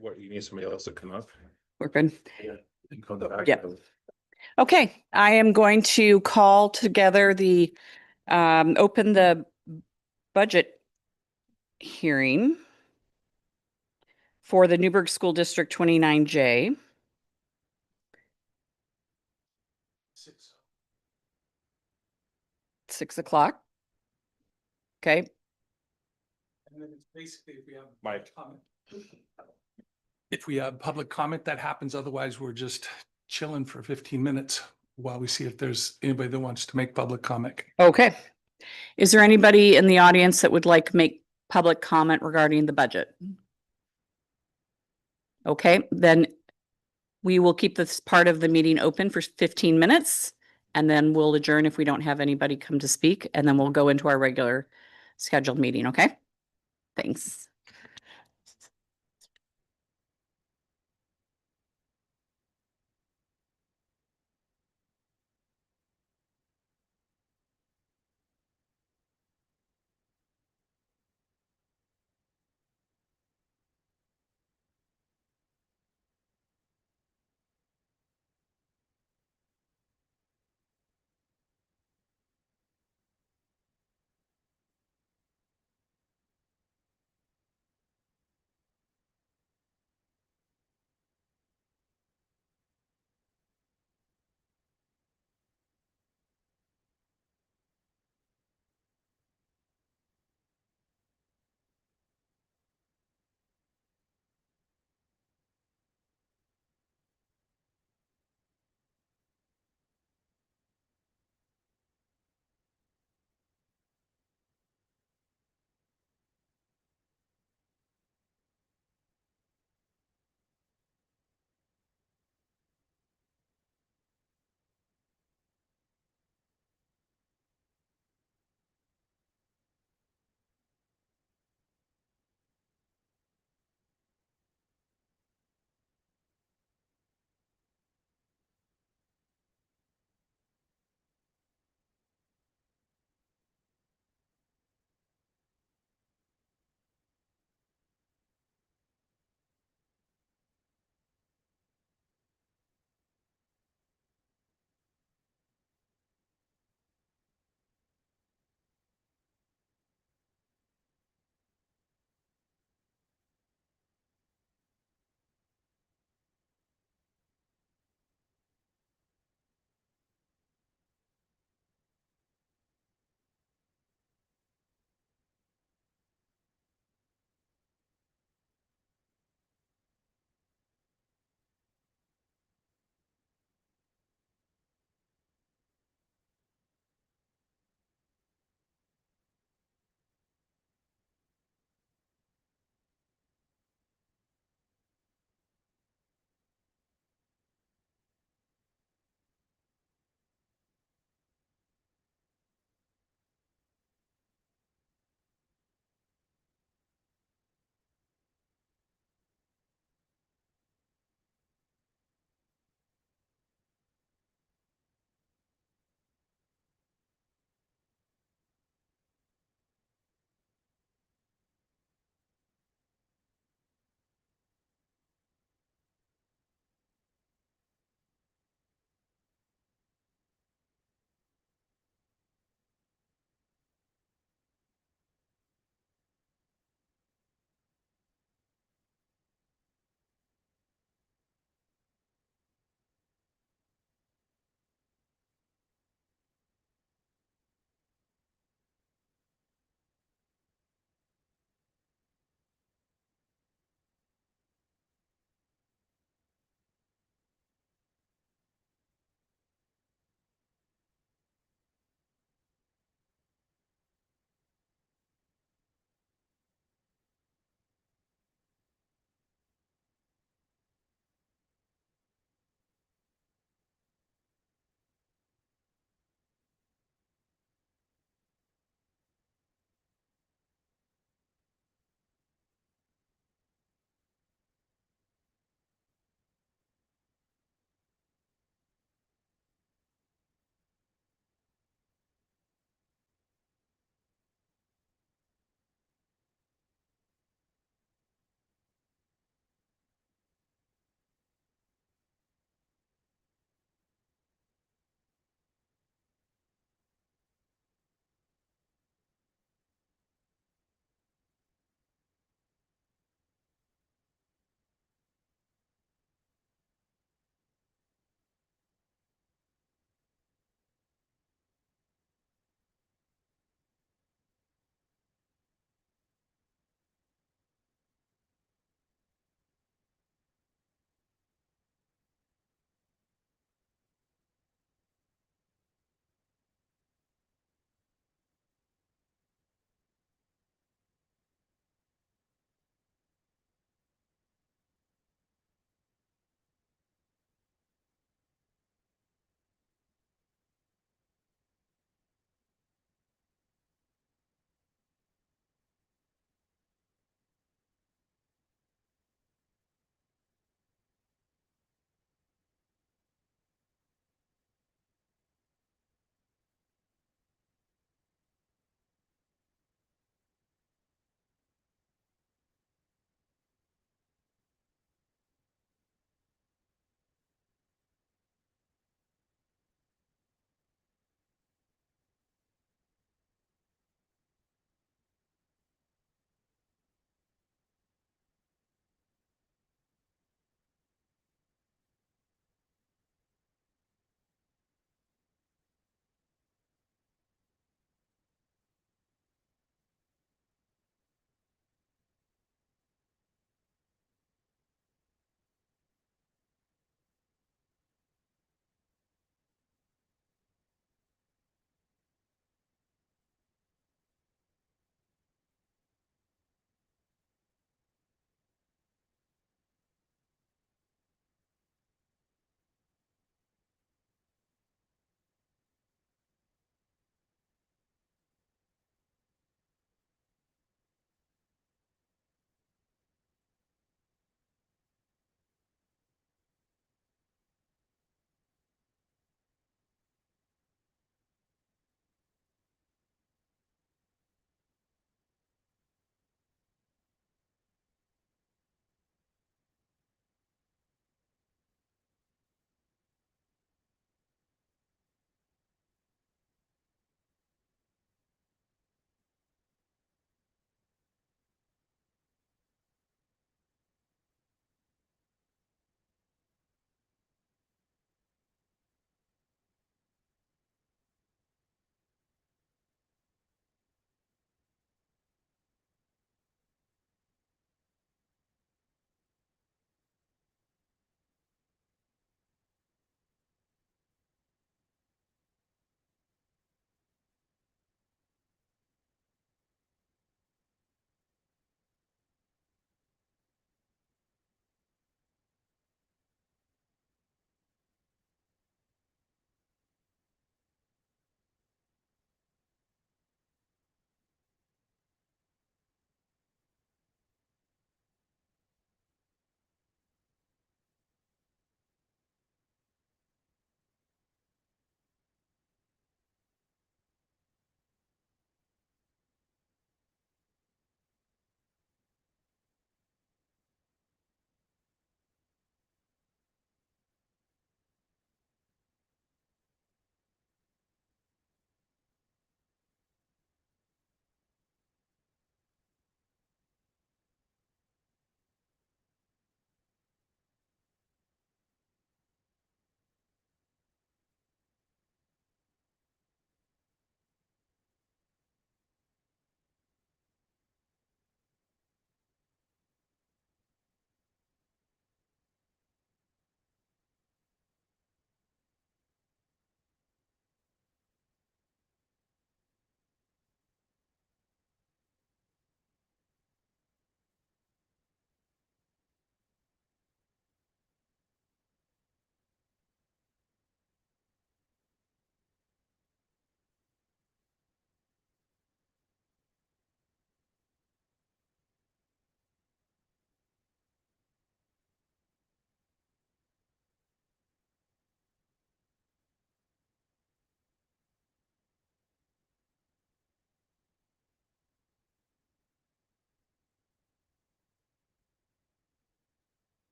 What, you need somebody else to come up? We're good. Yeah. Come back. Yep. Okay, I am going to call together open the budget hearing for the Newberg School District 29J. 6 o'clock. Okay. And then it's basically if we have Mike. comment. If we have public comment, that happens. Otherwise, we're just chilling for 15 minutes while we see if there's anybody that wants to make public comment. Okay. Is there anybody in the audience that would like to make public comment regarding the budget? Okay, then we will keep this part of the meeting open for 15 minutes and then we'll adjourn if we don't have anybody come to speak, and then we'll go into our regular scheduled meeting, okay? Thanks.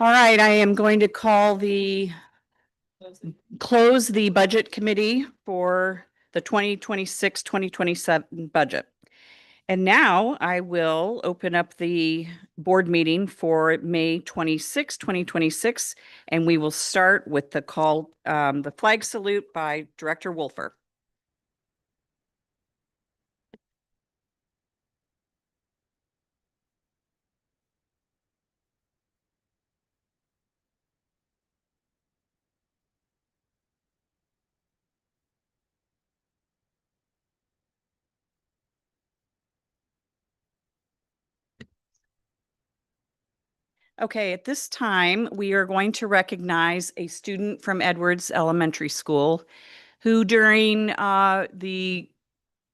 All right, I am going to close the budget committee for the 2026-2027 budget. And now I will open up the board meeting for May 26, 2026, and we will start with the flag salute by Director Wolfer. Okay, at this time, we are going to recognize a student from Edwards Elementary School who during the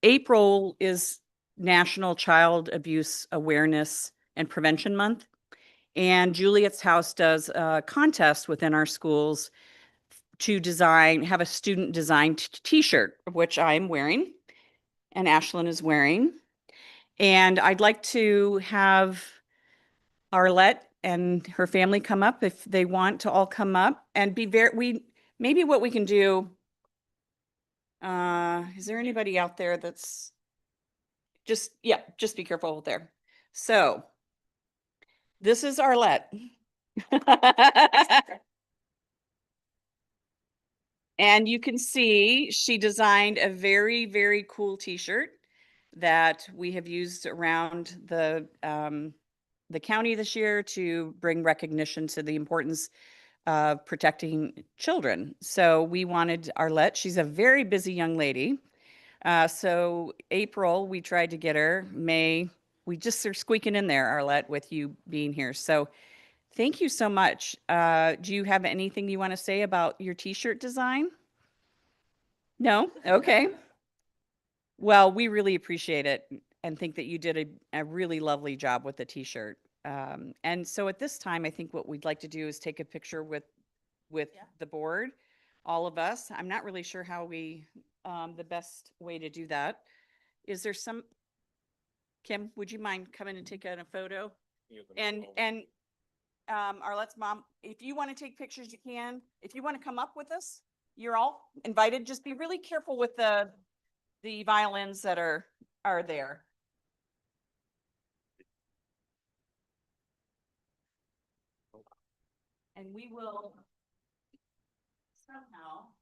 April is National Child Abuse Awareness and Prevention Month. And Juliet's House does a contest within our schools to have a student designed t-shirt, which I'm wearing and Ashlyn is wearing. And I'd like to have Arlette and her family come up if they want to all come up and maybe what we can do. Is there anybody out there that's just be careful there. So this is Arlette. And you can see she designed a very, very cool t-shirt that we have used around the county this year to bring recognition to the importance of protecting children. So we wanted Arlette, she's a very busy young lady. So April, we tried to get her. May, we just are squeaking in there, Arlette, with you being here. So thank you so much. Do you have anything you want to say about your t-shirt design? No? Okay. Well, we really appreciate it and think that you did a really lovely job with the t-shirt. And so at this time, I think what we'd like to do is take a picture with the board, all of us. I'm not really sure how the best way to do that. Is there Kim, would you mind coming and taking a photo? And Arlette's mom, if you want to take pictures, you can. If you want to come up with us, you're all invited. Just be really careful with the violins that are there. And we will somehow,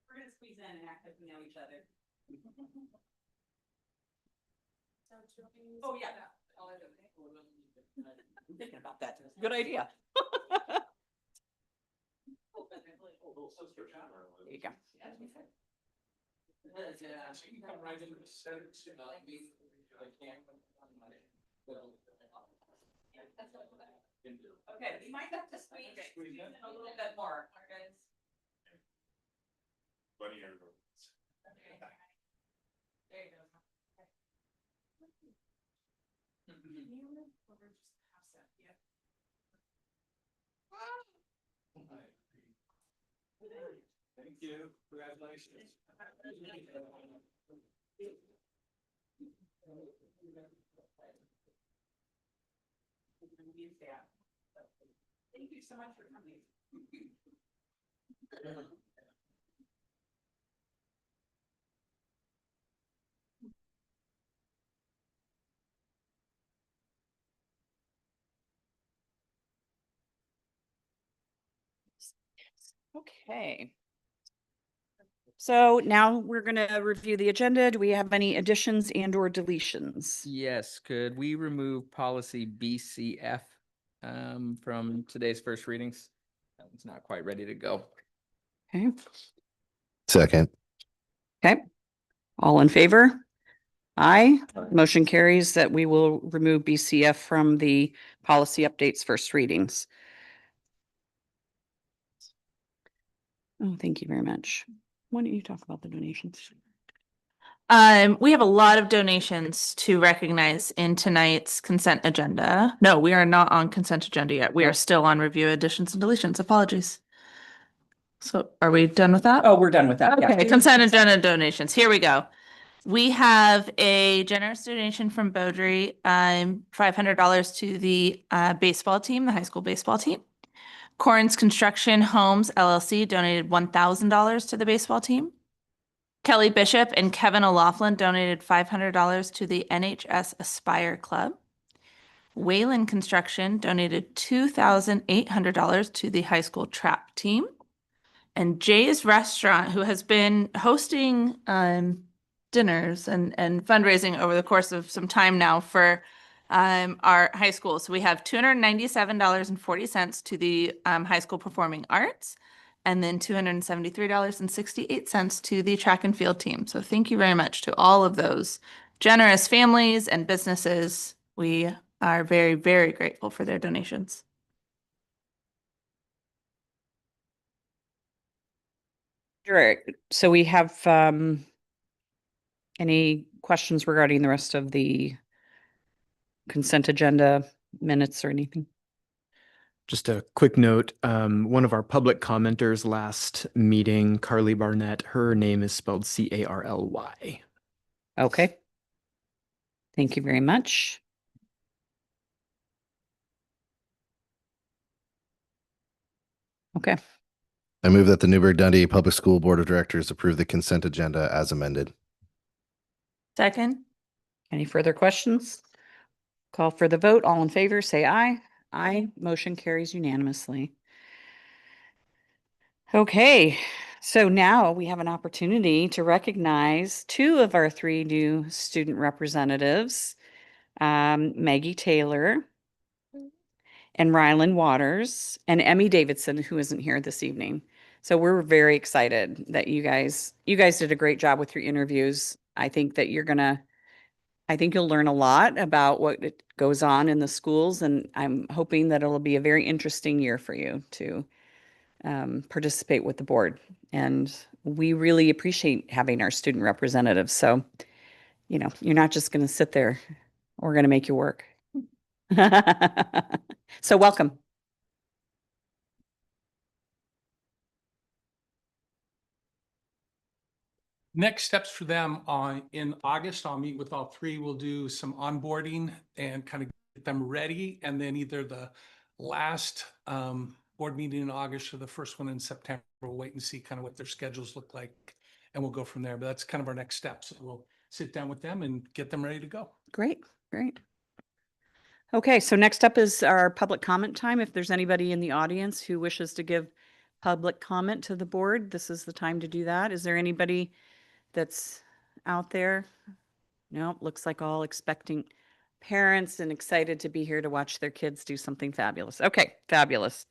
we're going to squeeze in and act like we know each other. Oh, yeah. I'm thinking about that. Good idea. There you go. Okay, we might have to squeeze in a little bit more. Okay. There you go. Thank you. Congratulations. Thank you so much for coming. Okay. So now we're going to review the agenda. Do we have any additions and or deletions? Yes, could we remove policy BCF from today's first readings? That one's not quite ready to go. Okay. Second. Okay. All in favor? Aye. Motion carries that we will remove BCF from the policy updates first readings. Oh, thank you very much. Why don't you talk about the donations? We have a lot of donations to recognize in tonight's consent agenda. No, we are not on consent agenda yet. We are still on review additions and deletions. Apologies. So are we done with that? Oh, we're done with that. Okay, consent agenda donations. Here we go. We have a generous donation from Beaudry, $500 to the baseball team, the high school baseball team. Corns Construction Homes LLC donated $1,000 to the baseball team. Kelly Bishop and Kevin O'Laughlin donated $500 to the NHS Aspire Club. Wayland Construction donated $2,800 to the high school trap team. And Jay's Restaurant, who has been hosting dinners and fundraising over the course of some time now for our high school. So we have $297.40 to the high school performing arts, and then $273.68 to the track and field team. So thank you very much to all of those generous families and businesses. We are very, very grateful for their donations. Sure. So we have any questions regarding the rest of the consent agenda minutes or anything? Just a quick note, one of our public commenters last meeting, Carly Barnett, her name is spelled Carly. Okay. Thank you very much. Okay. I move that the Newberg Dundee Public School Board of Directors approve the consent agenda as amended. Second. Any further questions? Call for the vote. All in favor, say aye. Aye. Motion carries unanimously. Okay, so now we have an opportunity to recognize two of our three new student representatives, Maggie Taylor and Rylan Waters, and Emmy Davidson, who isn't here this evening. So we're very excited that you guys did a great job with your interviews. I think that I think you'll learn a lot about what goes on in the schools, and I'm hoping that it'll be a very interesting year for you to participate with the board. And we really appreciate having our student representatives. So, you know, you're not just going to sit there. We're going to make you work. So welcome. Next steps for them in August, I'll meet with all three. We'll do some onboarding and kind of get them ready. And then either the last board meeting in August or the first one in September, we'll wait and see kind of what their schedules look like. And we'll go from there. But that's kind of our next steps. We'll sit down with them and get them ready to go. Great, great. Okay, so next up is our public comment time. If there's anybody in the audience who wishes to give public comment to the board, this is the time to do that. Is there anybody that's out there? No, looks like all expecting parents and excited to be here to watch their kids do something fabulous. Okay, fabulous.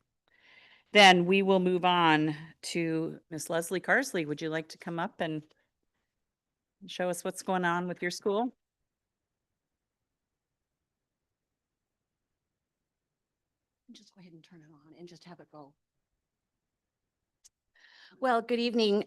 Then we will move on to Miss Leslie Carsley. Would you like to come up and show us what's going on with your school? Just go ahead and turn it on and just have it go. Well, good evening,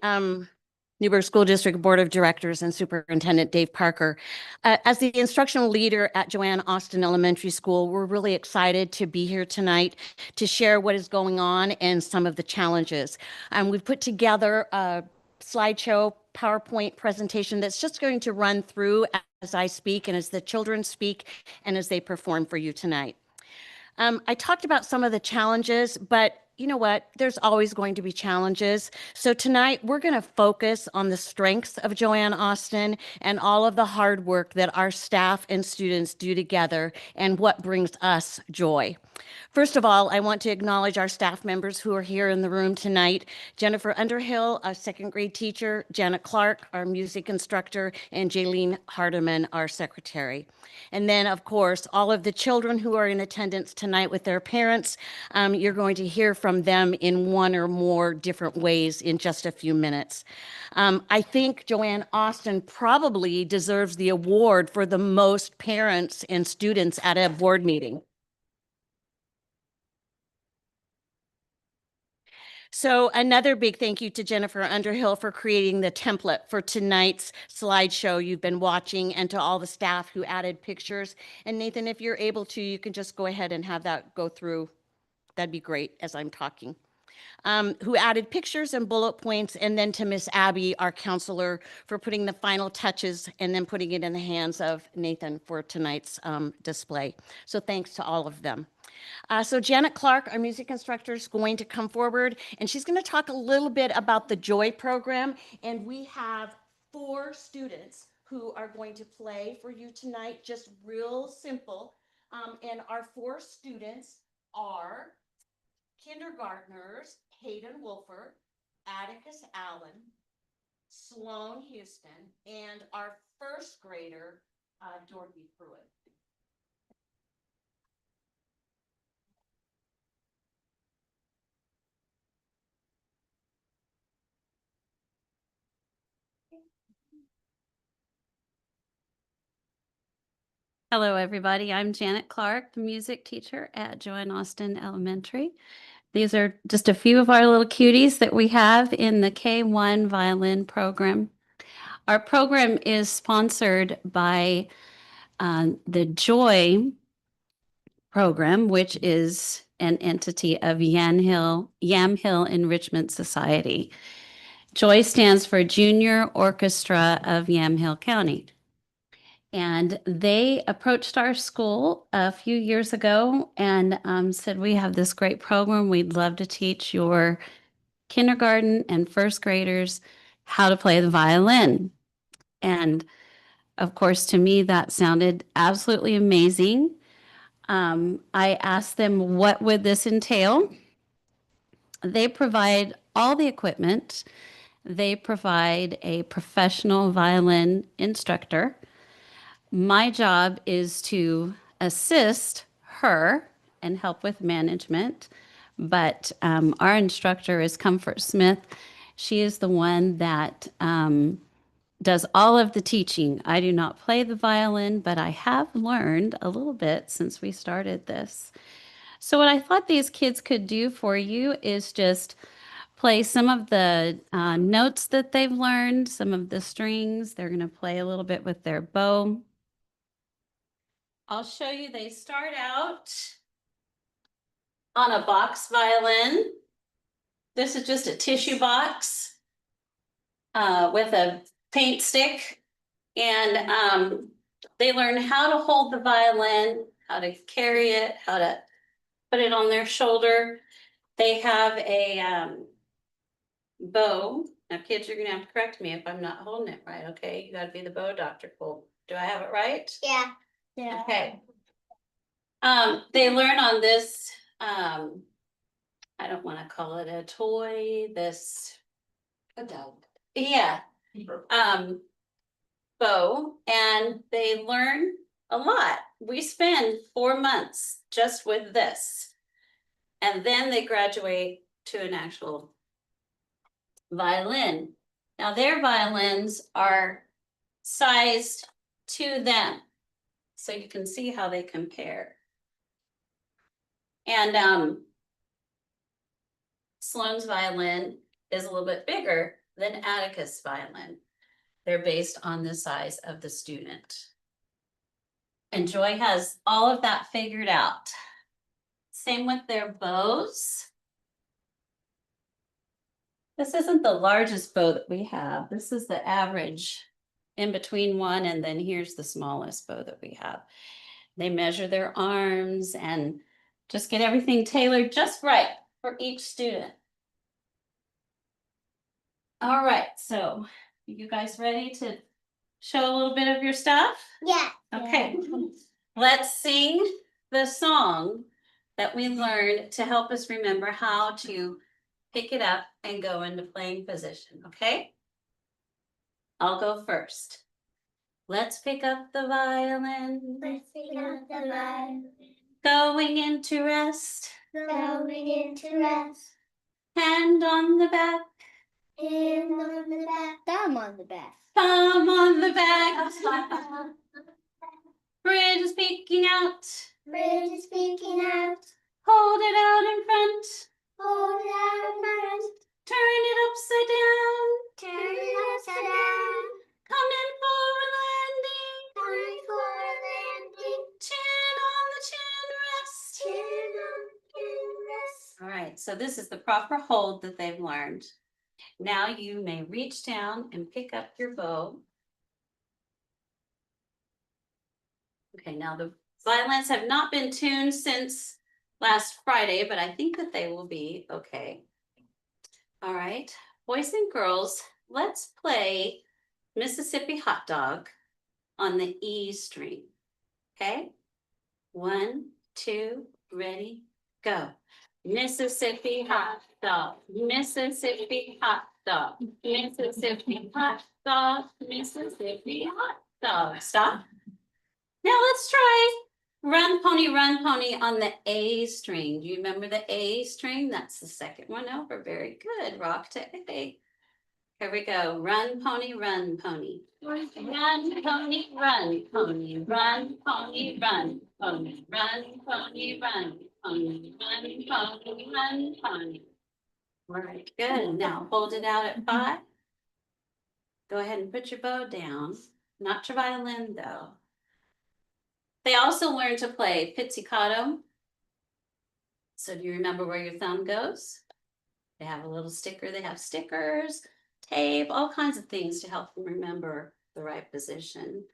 Newberg School District Board of Directors and Superintendent Dave Parker. As the instructional leader at Joanne Austin Elementary School, we're really excited to be here tonight to share what is going on and some of the challenges. We've put together a slideshow PowerPoint presentation that's just going to run through as I speak and as the children speak and as they perform for you tonight. I talked about some of the challenges, but you know what? There's always going to be challenges. So tonight we're going to focus on the strengths of Joanne Austin and all of the hard work that our staff and students do together and what brings us joy. First of all, I want to acknowledge our staff members who are here in the room tonight. Jennifer Underhill, a second grade teacher, Janet Clark, our music instructor, and Jaylene Hardeman, our secretary. And then, of course, all of the children who are in attendance tonight with their parents. You're going to hear from them in one or more different ways in just a few minutes. I think Joanne Austin probably deserves the award for the most parents and students at a board meeting. So another big thank you to Jennifer Underhill for creating the template for tonight's slideshow you've been watching, and to all the staff who added pictures. And Nathan, if you're able to, you can just go ahead and have that go through. That'd be great as I'm talking. who added pictures and bullet points, and then to Miss Abby, our counselor, for putting the final touches and then putting it in the hands of Nathan for tonight's display. So thanks to all of them. So Janet Clark, our music instructor, is going to come forward, and she's going to talk a little bit about the Joy program. And we have 4 students who are going to play for you tonight, just real simple. And our 4 students are kindergartners Hayden Wolfer, Atticus Allen, Sloan Houston, and our first grader, Dorothy Pruitt. Hello, everybody. I'm Janet Clark, the music teacher at Joanne Austin Elementary. These are just a few of our little cuties that we have in the K1 violin program. Our program is sponsored by the Joy program, which is an entity of Yamhill Enrichment Society. Joy stands for Junior Orchestra of Yamhill County. And they approached our school a few years ago and said, we have this great program. We'd love to teach your kindergarten and first graders how to play the violin. And of course, to me, that sounded absolutely amazing. I asked them, what would this entail? They provide all the equipment. They provide a professional violin instructor. My job is to assist her and help with management, but our instructor is Comfort Smith. She is the one that does all of the teaching. I do not play the violin, but I have learned a little bit since we started this. So what I thought these kids could do for you is just play some of the notes that they've learned, some of the strings. They're going to play a little bit with their bow. I'll show you, they start out on a box violin. This is just a tissue box with a paint stick. And they learn how to hold the violin, how to carry it, how to put it on their shoulder. They have a bow. Now kids, you're gonna have to correct me if I'm not holding it right, okay? You gotta be the bow doctor. Cool. Do I have it right? Yeah. Yeah. Okay. They learn on this, I don't want to call it a toy, this. A dog. Yeah. Bow, and they learn a lot. We spend 4 months just with this. And then they graduate to an actual violin. Now their violins are sized to them. So you can see how they compare. And Sloan's violin is a little bit bigger than Atticus' violin. They're based on the size of the student. And Joy has all of that figured out. Same with their bows. This isn't the largest bow that we have. This is the average in between one, and then here's the smallest bow that we have. They measure their arms and just get everything tailored just right for each student. All right, so you guys ready to show a little bit of your stuff? Yeah. Okay, let's sing the song that we learned to help us remember how to pick it up and go into playing position, okay? I'll go first. Let's pick up the violin. Let's pick up the violin. Going into rest. Going into rest. Hand on the back. Hand on the back. Thumb on the back. Thumb on the back. Bridge is peeking out. Bridge is peeking out. Hold it out in front. Hold it out in front. Turn it upside down. Turn it upside down. Coming for a landing. Coming for a landing. Chin on the chin rest. Chin on the chin rest. All right, so this is the proper hold that they've learned. Now you may reach down and pick up your bow. Okay, now the violins have not been tuned since last Friday, but I think that they will be okay. All right, boys and girls, let's play Mississippi Hot Dog on the E string. Okay, 1, 2, ready, go. Mississippi hot dog, Mississippi hot dog, Mississippi hot dog, Mississippi hot dog. Stop. Now let's try run pony on the A string. Do you remember the A string? That's the second one over. Very good. Rock to A. Here we go. Run pony, run pony. Run pony, run pony, run pony, run pony, run pony, run pony, run pony, run pony. All right, good. Now hold it out at 5. Go ahead and put your bow down. Not your violin though. They also learn to play pizzicato. So do you remember where your thumb goes? They have a little sticker. They have stickers, tape, all kinds of things to help them remember the right position.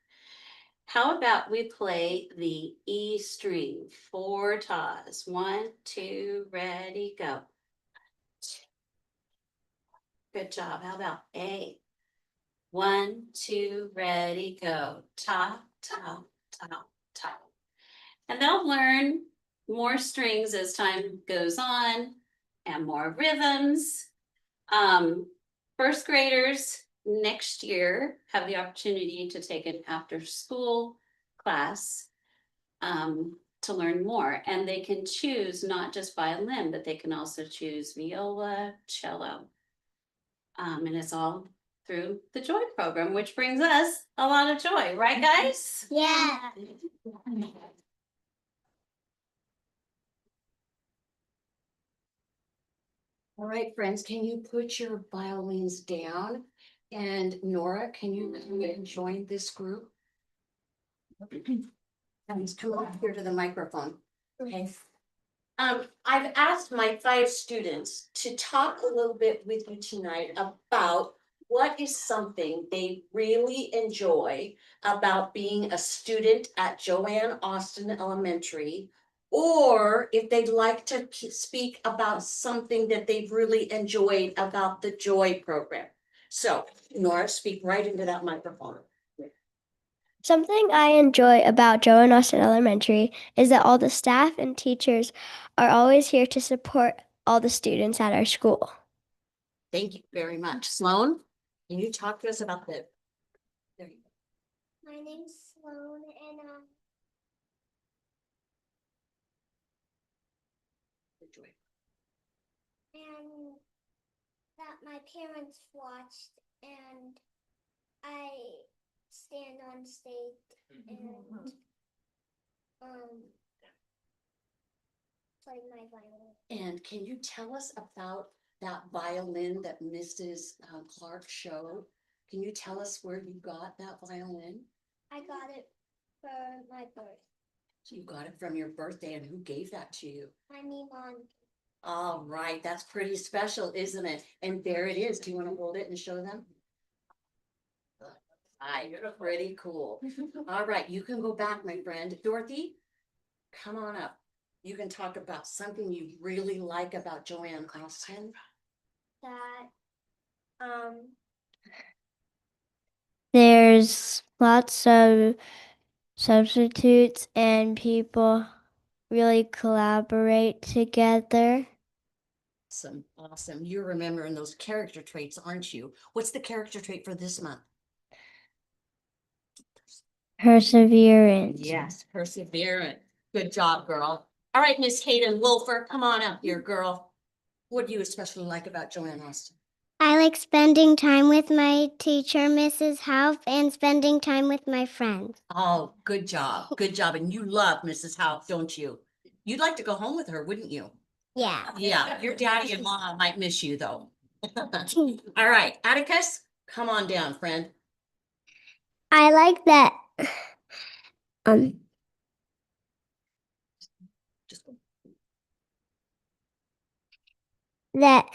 How about we play the E string, 4 tas. 1, 2, ready, go. Good job. How about A? 1, 2, ready, go. Ta, ta, ta, ta. And they'll learn more strings as time goes on and more rhythms. First graders next year have the opportunity to take an after school class to learn more. And they can choose not just violin, but they can also choose viola, cello. And it's all through the Joy program, which brings us a lot of joy, right guys? Yeah. All right, friends, can you put your violins down? And Nora, can you come and join this group? Please come up here to the microphone. Okay. I've asked my 5 students to talk a little bit with you tonight about what is something they really enjoy about being a student at Joanne Austin Elementary, or if they'd like to speak about something that they've really enjoyed about the Joy program. So, Nora, speak right into that microphone. Something I enjoy about Joanne Austin Elementary is that all the staff and teachers are always here to support all the students at our school. Thank you very much. Sloan, can you talk to us about the? There you go. My name's Sloan and The Joy. and that my parents watched and I stand on stage and play my violin. And can you tell us about that violin that Mrs. Clark showed? Can you tell us where you got that violin? I got it for my birth. So you got it from your birthday, and who gave that to you? My mom. All right, that's pretty special, isn't it? And there it is. Do you want to hold it and show them? Hi, you're pretty cool. All right, you can go back, my friend. Dorothy, come on up. You can talk about something you really like about Joanne Austin. That there's lots of substitutes and people really collaborate together. Awesome. You're remembering those character traits, aren't you? What's the character trait for this month? Perseverance. Yes, perseverant. Good job, girl. All right, Miss Hayden Wolfer, come on up here, girl. What do you especially like about Joanne Austin? I like spending time with my teacher, Mrs. Hauff, and spending time with my friends. Oh, good job. Good job. And you love Mrs. Haupt, don't you? You'd like to go home with her, wouldn't you? Yeah. Yeah, your daddy and mom might miss you though. All right, Atticus, come on down, friend. I like that. Just go. that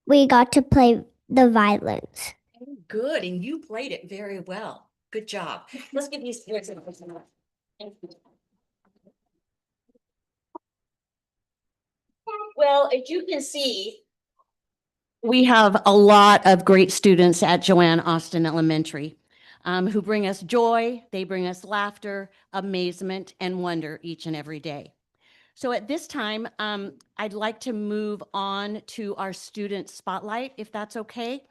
we got to play the violins. Good, and you played it very well. Good job. Let's give these kids a Well, as you can see, we have a lot of great students at Joanne Austin Elementary who bring us joy, they bring us laughter, amazement, and wonder each and every day. So at this time, I'd like to move on to our student spotlight, if that's okay.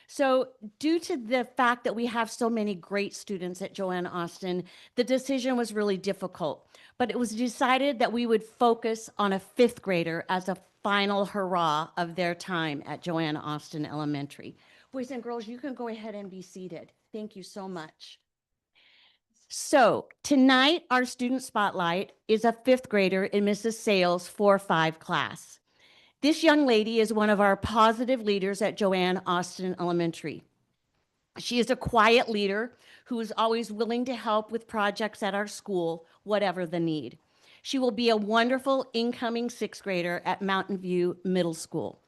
So due to the fact that we have so many great students at Joanne Austin, the decision was really difficult. But it was decided that we would focus on a fifth grader as a final hurrah of their time at Joanne Austin Elementary. Boys and girls, you can go ahead and be seated. Thank you so much. So tonight, our student spotlight is a fifth grader in Mrs. Sales 4-5 class. This young lady is one of our positive leaders at Joanne Austin Elementary. She is a quiet leader who is always willing to help with projects at our school, whatever the need. She will be a wonderful incoming sixth grader at Mountain View Middle School.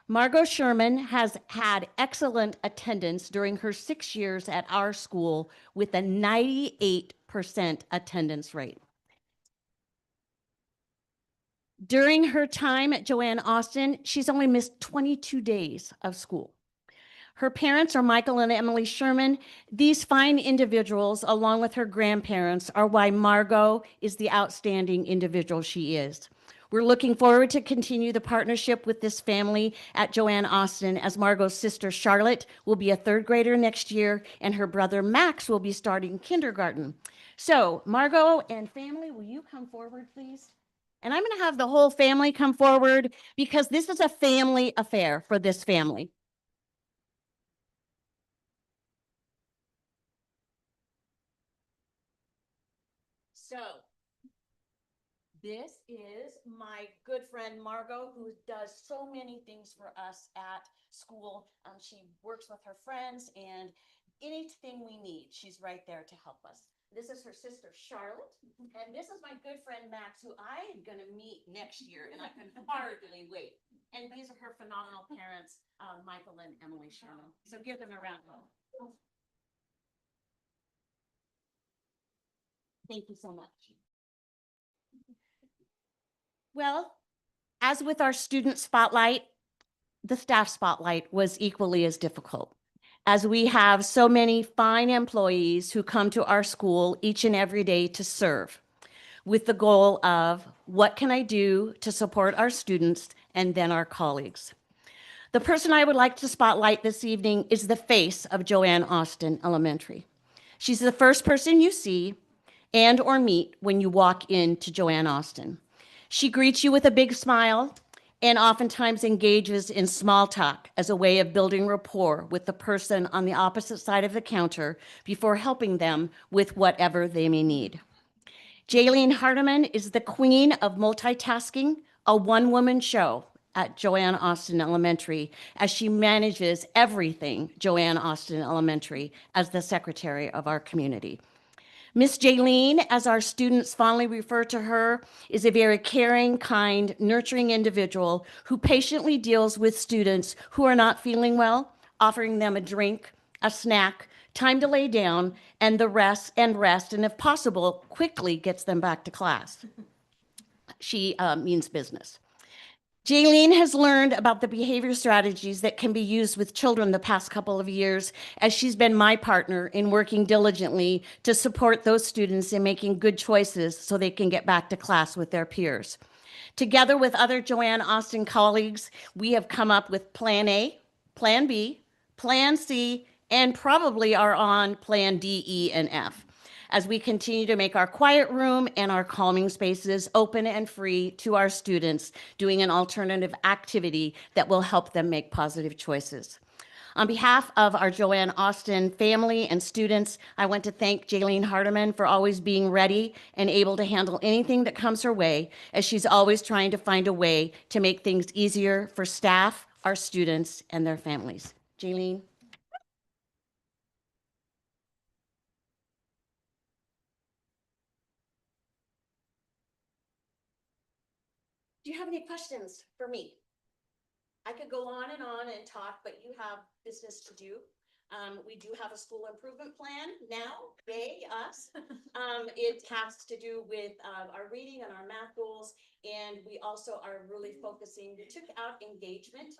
Margot Sherman has had excellent attendance during her 6 years at our school with a 98% attendance rate. During her time at Joanne Austin, she's only missed 22 days of school. Her parents are Michael and Emily Sherman. These fine individuals, along with her grandparents, are why Margot is the outstanding individual she is. We're looking forward to continue the partnership with this family at Joanne Austin, as Margot's sister Charlotte will be a third grader next year, and her brother Max will be starting kindergarten. So Margot and family, will you come forward, please? And I'm going to have the whole family come forward because this is a family affair for this family. So this is my good friend Margot, who does so many things for us at school. She works with her friends, and anything we need, she's right there to help us. This is her sister Charlotte, and this is my good friend Max, who I am going to meet next year, and I can hardly wait. And these are her phenomenal parents, Michael and Emily Sherman. So give them a round of applause. Thank you so much. Well, as with our student spotlight, the staff spotlight was equally as difficult, as we have so many fine employees who come to our school each and every day to serve, with the goal of what can I do to support our students and then our colleagues. The person I would like to spotlight this evening is the face of Joanne Austin Elementary. She's the first person you see and or meet when you walk into Joanne Austin. She greets you with a big smile and oftentimes engages in small talk as a way of building rapport with the person on the opposite side of the counter before helping them with whatever they may need. Jaylene Hardiman is the queen of multitasking, a one-woman show at Joanne Austin Elementary, as she manages everything Joanne Austin Elementary as the secretary of our community. Miss Jaylene, as our students fondly refer to her, is a very caring, kind, nurturing individual who patiently deals with students who are not feeling well, offering them a drink, a snack, time to lay down, and rest, and if possible, quickly gets them back to class. She means business. Jaylene has learned about the behavior strategies that can be used with children the past couple of years, as she's been my partner in working diligently to support those students in making good choices so they can get back to class with their peers. Together with other Joanne Austin colleagues, we have come up with Plan A, Plan B, Plan C, and probably are on Plan D, E, and F, as we continue to make our quiet room and our calming spaces open and free to our students, doing an alternative activity that will help them make positive choices. On behalf of our Joanne Austin family and students, I want to thank Jaylene Hardiman for always being ready and able to handle anything that comes her way, as she's always trying to find a way to make things easier for staff, our students, and their families. Jaylene. you have any questions for me? I could go on and talk, but you have business to do. We do have a school improvement plan now, yay, us. It has to do with our reading and our math goals. And we also are really focusing, we took out engagement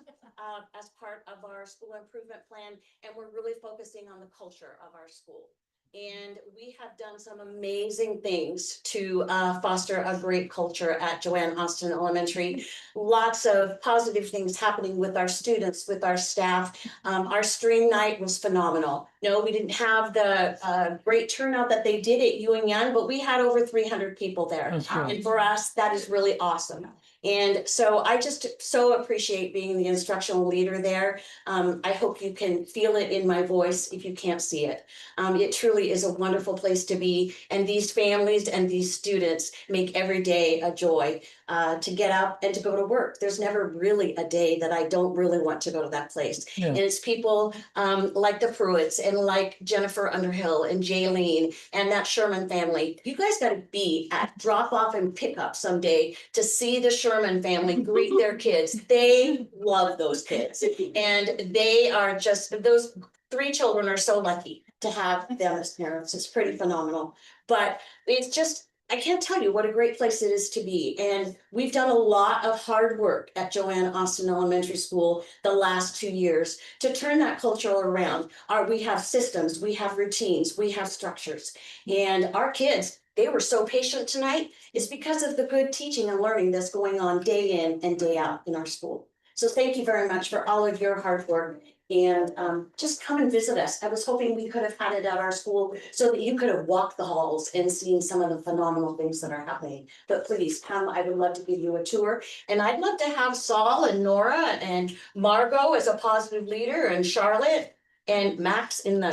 as part of our school improvement plan, and we're really focusing on the culture of our school. And we have done some amazing things to foster a great culture at Joanne Austin Elementary. Lots of positive things happening with our students, with our staff. Our stream night was phenomenal. No, we didn't have the great turnout that they did at Ewing Young, but we had over 300 people there. And for us, that is really awesome. And so I just so appreciate being the instructional leader there. I hope you can feel it in my voice if you can't see it. It truly is a wonderful place to be. And these families and these students make every day a joy to get up and to go to work. There's never really a day that I don't really want to go to that place. Yeah. And it's people like the Pruitts and like Jennifer Underhill and Jaylene and that Sherman family. You guys got to be at drop off and pick up someday to see the Sherman family greet their kids. They love those kids. And they are just, those 3 children are so lucky to have them as parents. It's pretty phenomenal. But it's just, I can't tell you what a great place it is to be. And we've done a lot of hard work at Joanne Austin Elementary School the last 2 years to turn that culture around. We have systems, we have routines, we have structures. And our kids, they were so patient tonight. It's because of the good teaching and learning that's going on day in and day out in our school. So thank you very much for all of your hard work. And just come and visit us. I was hoping we could have had it at our school so that you could have walked the halls and seen some of the phenomenal things that are happening. But please come, I would love to give you a tour. And I'd love to have Saul and Nora and Margot as a positive leader and Charlotte and Max in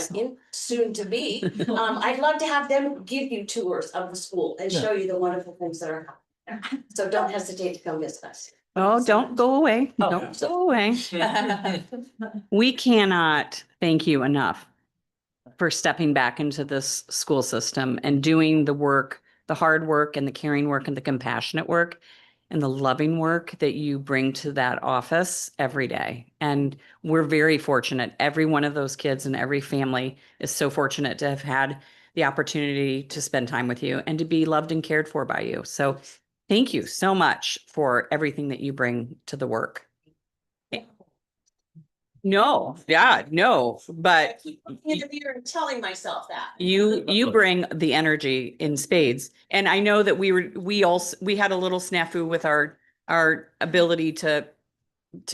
soon to be. I'd love to have them give you tours of the school and show you the wonderful things that are happening. So don't hesitate to come visit us. Oh, don't go away. Don't go away. We cannot thank you enough for stepping back into this school system and doing the work, the hard work and the caring work and the compassionate work and the loving work that you bring to that office every day. And we're very fortunate. Every one of those kids and every family is so fortunate to have had the opportunity to spend time with you and to be loved and cared for by you. So thank you so much for everything that you bring to the work. No, yeah, no, but End of year and telling myself that. you bring the energy in spades. And I know that we had a little snafu with our ability to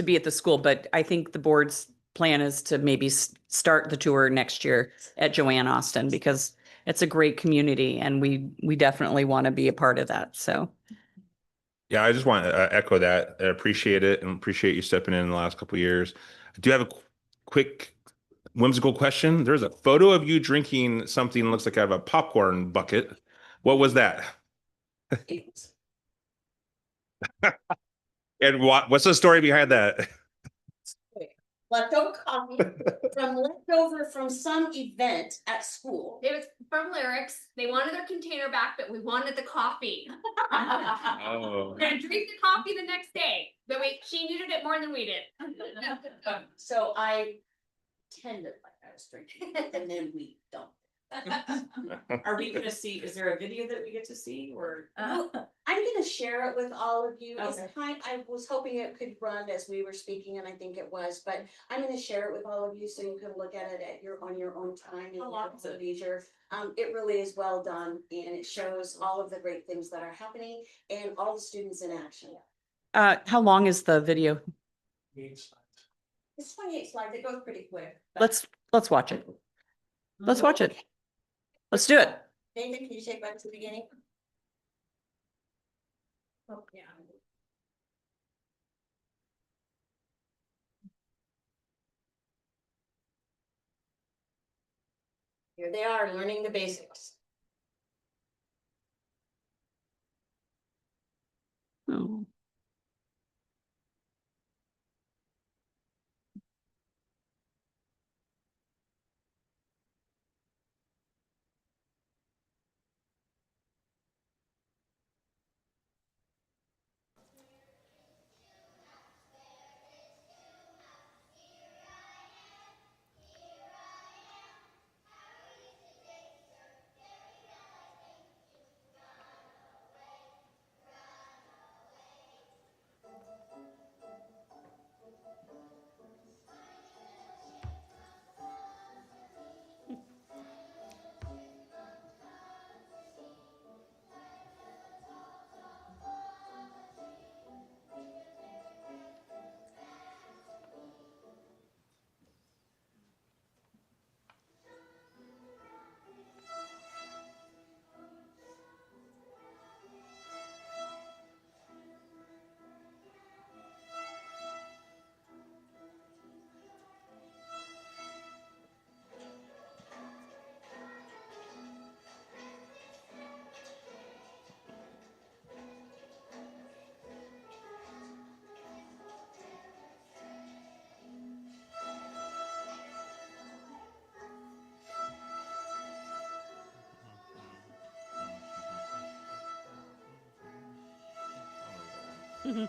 be at the school, but I think the board's plan is to maybe start the tour next year at Joanne Austin because it's a great community and we definitely want to be a part of that. So. Yeah, I just want to echo that. I appreciate it and appreciate you stepping in the last couple of years. I do have a quick whimsical question. There's a photo of you drinking something that looks like out of a popcorn bucket. What was that? And what's the story behind that? Leftover coffee from some event at school. It was from Lyrics. They wanted their container back, but we wanted the coffee. Oh. We're gonna drink the coffee the next day. But she needed it more than we did. So I pretended like I was drinking and then we don't. Are we gonna see, is there a video that we get to see or? I'm gonna share it with all of you. It's Okay. I was hoping it could run as we were speaking and I think it was, but I'm gonna share it with all of you so you can look at it on your own time and your own leisure. It really is well done and it shows all of the great things that are happening and all the students in action. How long is the video? It's 28 slides. It goes pretty quick. Let's watch it. Let's watch it. Let's do it. Nathan, can you take back to the beginning? Oh, yeah. Here they are, learning the basics. Oh. Okay,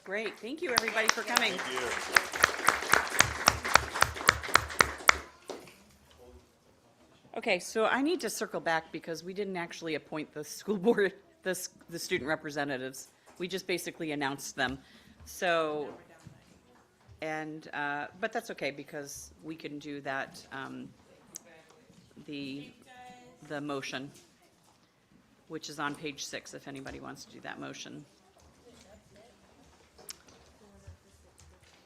great. Thank you, everybody, for coming. Okay, so I need to circle back because we didn't actually appoint the school board, the student representatives. We just basically announced them. So, and, but that's okay because we can do that, the motion, which is on page 6, if anybody wants to do that motion.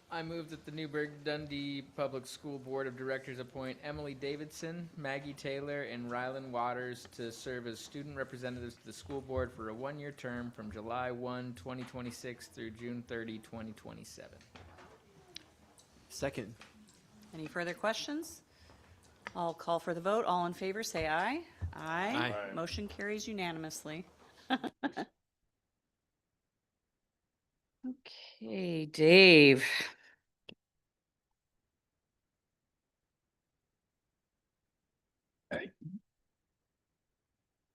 I move that the Newberg Dundee Public School Board of Directors appoint Emily Davidson, Maggie Taylor, and Rylan Waters to serve as student representatives to the school board for a 1-year term from July 1, 2026 through June 30, 2027. Second. Any further questions? I'll call for the vote. All in favor, say aye. Aye. Aye. Motion carries unanimously. Okay, Dave.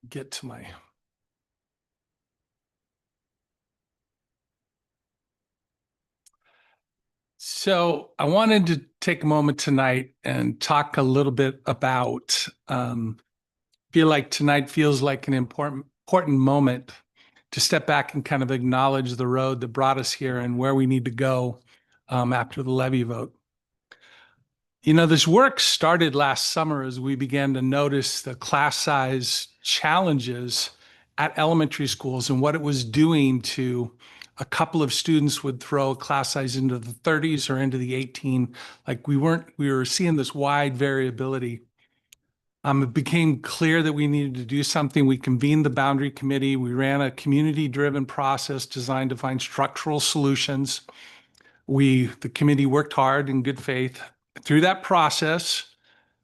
Get to my. So I wanted to take a moment tonight and talk a little bit about, feel like tonight feels like an important moment to step back and kind of acknowledge the road that brought us here and where we need to go after the levy vote. You know, this work started last summer as we began to notice the class size challenges at elementary schools and what it was doing to a couple of students would throw a class size into the 30s or into the 18. Like we were seeing this wide variability. It became clear that we needed to do something. We convened the boundary committee. We ran a community-driven process designed to find structural solutions. The committee worked hard in good faith. Through that process,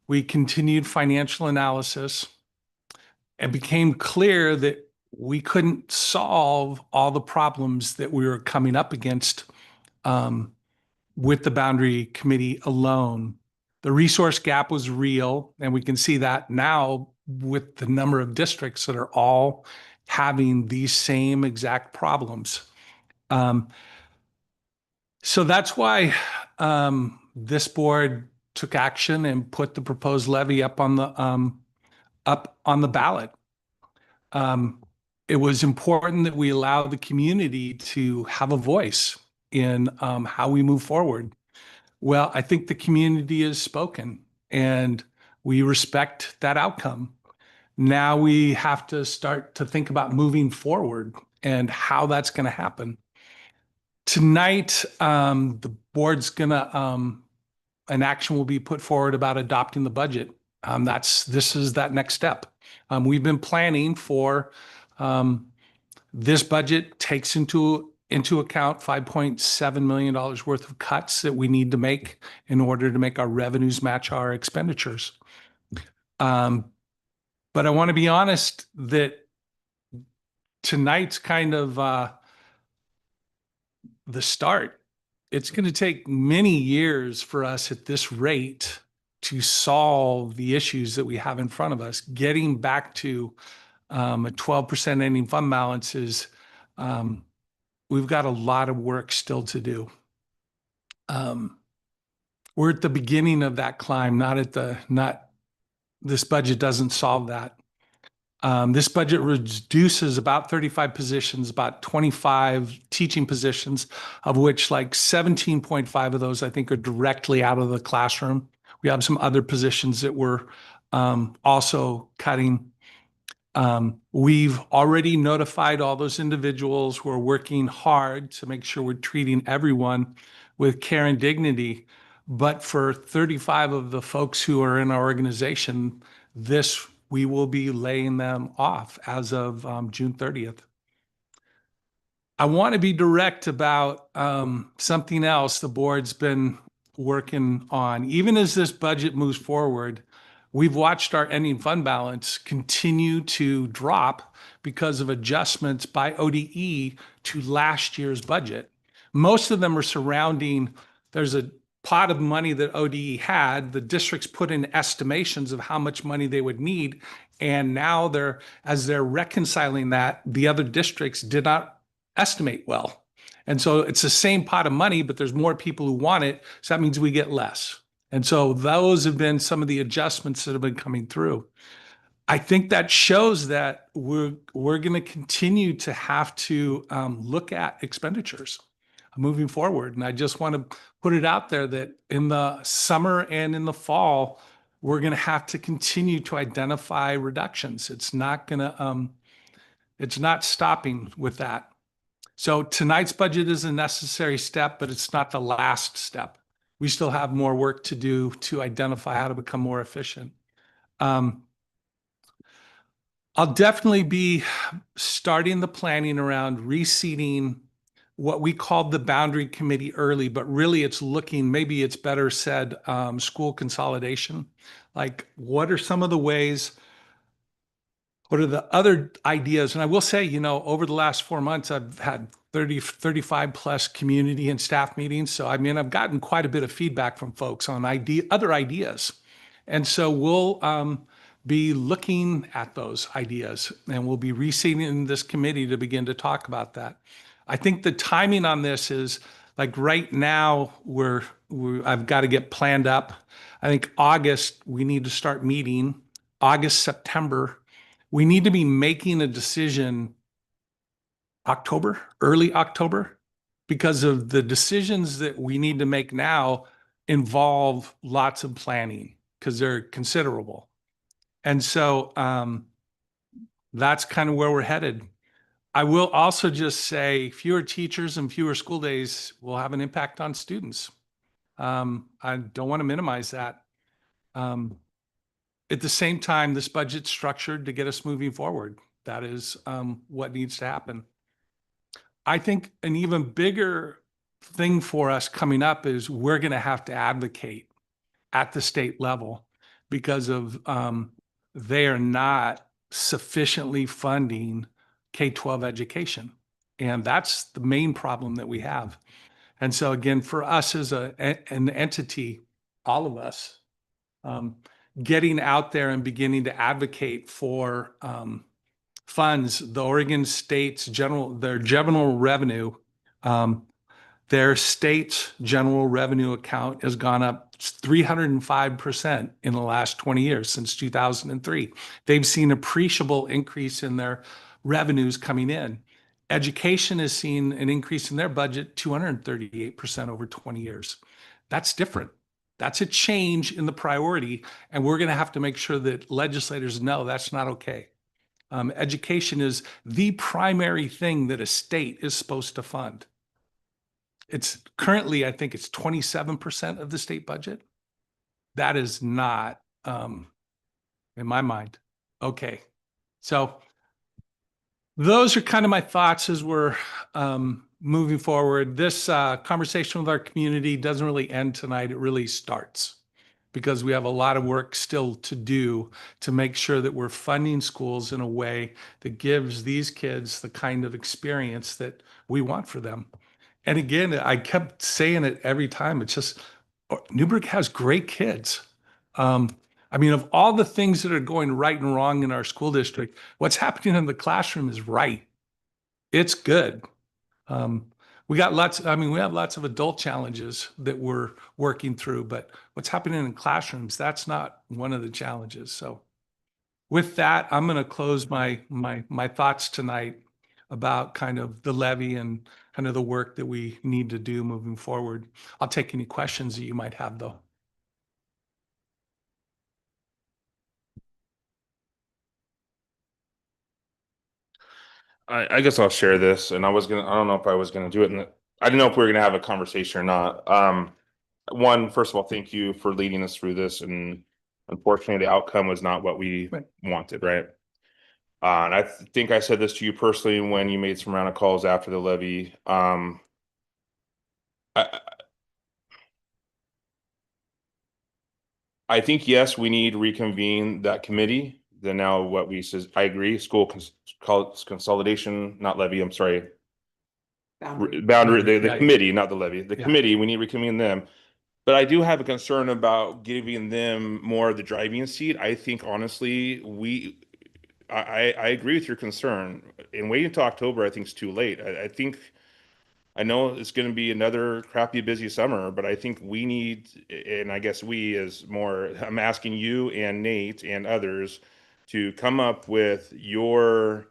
we continued financial analysis. It became clear that we couldn't solve all the problems that we were coming up against with the boundary committee alone. The resource gap was real, and we can see that now with the number of districts that are all having these same exact problems. So that's why this board took action and put the proposed levy up on the ballot. It was important that we allow the community to have a voice in how we move forward. Well, I think the community has spoken, and we respect that outcome. Now we have to start to think about moving forward and how that's going to happen. Tonight, the board's going to, an action will be put forward about adopting the budget. This is that next step. We've been planning for this budget takes into account $5.7 million worth of cuts that we need to make in order to make our revenues match our expenditures. But I want to be honest that tonight's kind of the start. It's going to take many years for us at this rate to solve the issues that we have in front of us. Getting back to a 12% ending fund balance is, we've got a lot of work still to do. We're at the beginning of that climb, this budget doesn't solve that. This budget reduces about 35 positions, about 25 teaching positions, of which like 17.5 of those I think are directly out of the classroom. We have some other positions that we're also cutting. We've already notified all those individuals who are working hard to make sure we're treating everyone with care and dignity. But for 35 of the folks who are in our organization, we will be laying them off as of June 30th. I want to be direct about something else the board's been working on, even as this budget moves forward, we've watched our ending fund balance continue to drop because of adjustments by ODE to last year's budget. Most of them are surrounding, there's a pot of money that ODE had, the districts put in estimations of how much money they would need. And now as they're reconciling that, the other districts did not estimate well. And so it's the same pot of money, but there's more people who want it. So that means we get less. And so those have been some of the adjustments that have been coming through. I think that shows that we're going to continue to have to look at expenditures moving forward. And I just want to put it out there that in the summer and in the fall, we're going to have to continue to identify reductions. It's not stopping with that. So tonight's budget is a necessary step, but it's not the last step. We still have more work to do to identify how to become more efficient. I'll definitely be starting the planning around reseating what we called the boundary committee early, but really it's looking, maybe it's better said, school consolidation. Like, what are some of the ways, what are the other ideas? And I will say, over the last 4 months, I've had 35 plus community and staff meetings. So, I mean, I've gotten quite a bit of feedback from folks on other ideas. And so we'll be looking at those ideas, and we'll be reseating this committee to begin to talk about that. I think the timing on this is like right now I've got to get planned up. I think August, we need to start meeting. August, September, we need to be making a decision October, early October, because of the decisions that we need to make now involve lots of planning because they're considerable. And so that's kind of where we're headed. I will also just say fewer teachers and fewer school days will have an impact on students. I don't want to minimize that. At the same time, this budget's structured to get us moving forward. That is what needs to happen. I think an even bigger thing for us coming up is we're going to have to advocate at the state level because of they are not sufficiently funding K-12 education. And that's the main problem that we have. And so again, for us as an entity, all of us, getting out there and beginning to advocate for funds, the Oregon State's their general revenue, their state's general revenue account has gone up 305% in the last 20 years, since 2003. They've seen appreciable increase in their revenues coming in. Education has seen an increase in their budget 238% over 20 years. That's different. That's a change in the priority, and we're going to have to make sure that legislators know that's not okay. Education is the primary thing that a state is supposed to fund. It's currently, I think it's 27% of the state budget. That is not, in my mind, okay. So those are kind of my thoughts as we're moving forward. This conversation with our community doesn't really end tonight. It really starts, because we have a lot of work still to do to make sure that we're funding schools in a way that gives these kids the kind of experience that we want for them. And again, I kept saying it every time. It's just, Newberg has great kids. I mean, of all the things that are going right and wrong in our school district, what's happening in the classroom is right. It's good. We have lots of adult challenges that we're working through, but what's happening in classrooms, that's not one of the challenges. So with that, I'm going to close my thoughts tonight about kind of the levy and kind of the work that we need to do moving forward. I'll take any questions that you might have, though. I guess I'll share this, and I don't know if I was gonna do it, I didn't know if we were gonna have a conversation or not. One, first of all, thank you for leading us through this, and unfortunately, the outcome was not what we wanted, right? And I think I said this to you personally when you made some round of calls after the levy. I think, yes, we need to reconvene that committee. Then now what we says, I agree, call it consolidation, not levy, I'm sorry. Boundary, the Yeah, yeah. committee, not the levy, the Yeah. committee, we need to reconvene them. But I do have a concern about giving them more of the driving seat. I think honestly, I agree with your concern. And waiting until October, I think is too late. I think I know it's going to be another crappy busy summer, but I think we need, and I guess we is more, I'm asking you and Nate and others to come up with your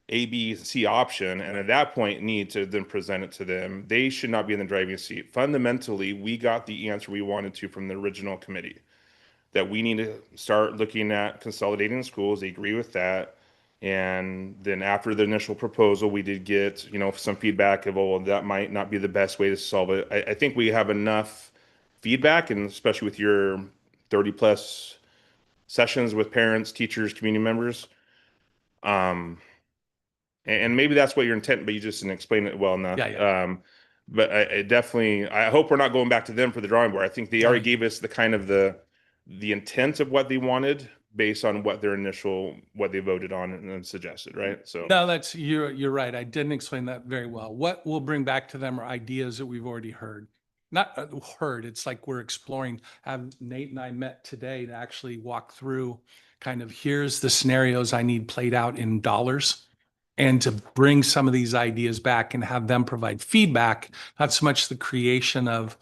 A, B, C option, and at that point need to then present it to them. They should not be in the driving seat. Fundamentally, we got the answer we wanted to from the original committee, that we need to start looking at consolidating schools. They agree with that. And then after the initial proposal, we did get, some feedback of, oh, well, that might not be the best way to solve it. I think we have enough feedback, and especially with your 30 plus sessions with parents, teachers, community members. And maybe that's what your intent, but you just didn't explain it well enough. Yeah. But I hope we're not going back to them for the drawing board. I think they already gave us the kind of the intent of what they wanted based on what they voted on and suggested, right? So No, you're right. I didn't explain that very well. What we'll bring back to them are ideas that we've already heard. Not heard, it's like we're exploring. Nate and I met today to actually walk through kind of, here's the scenarios I need played out in dollars, and to bring some of these ideas back and have them provide feedback, not so much the creation of,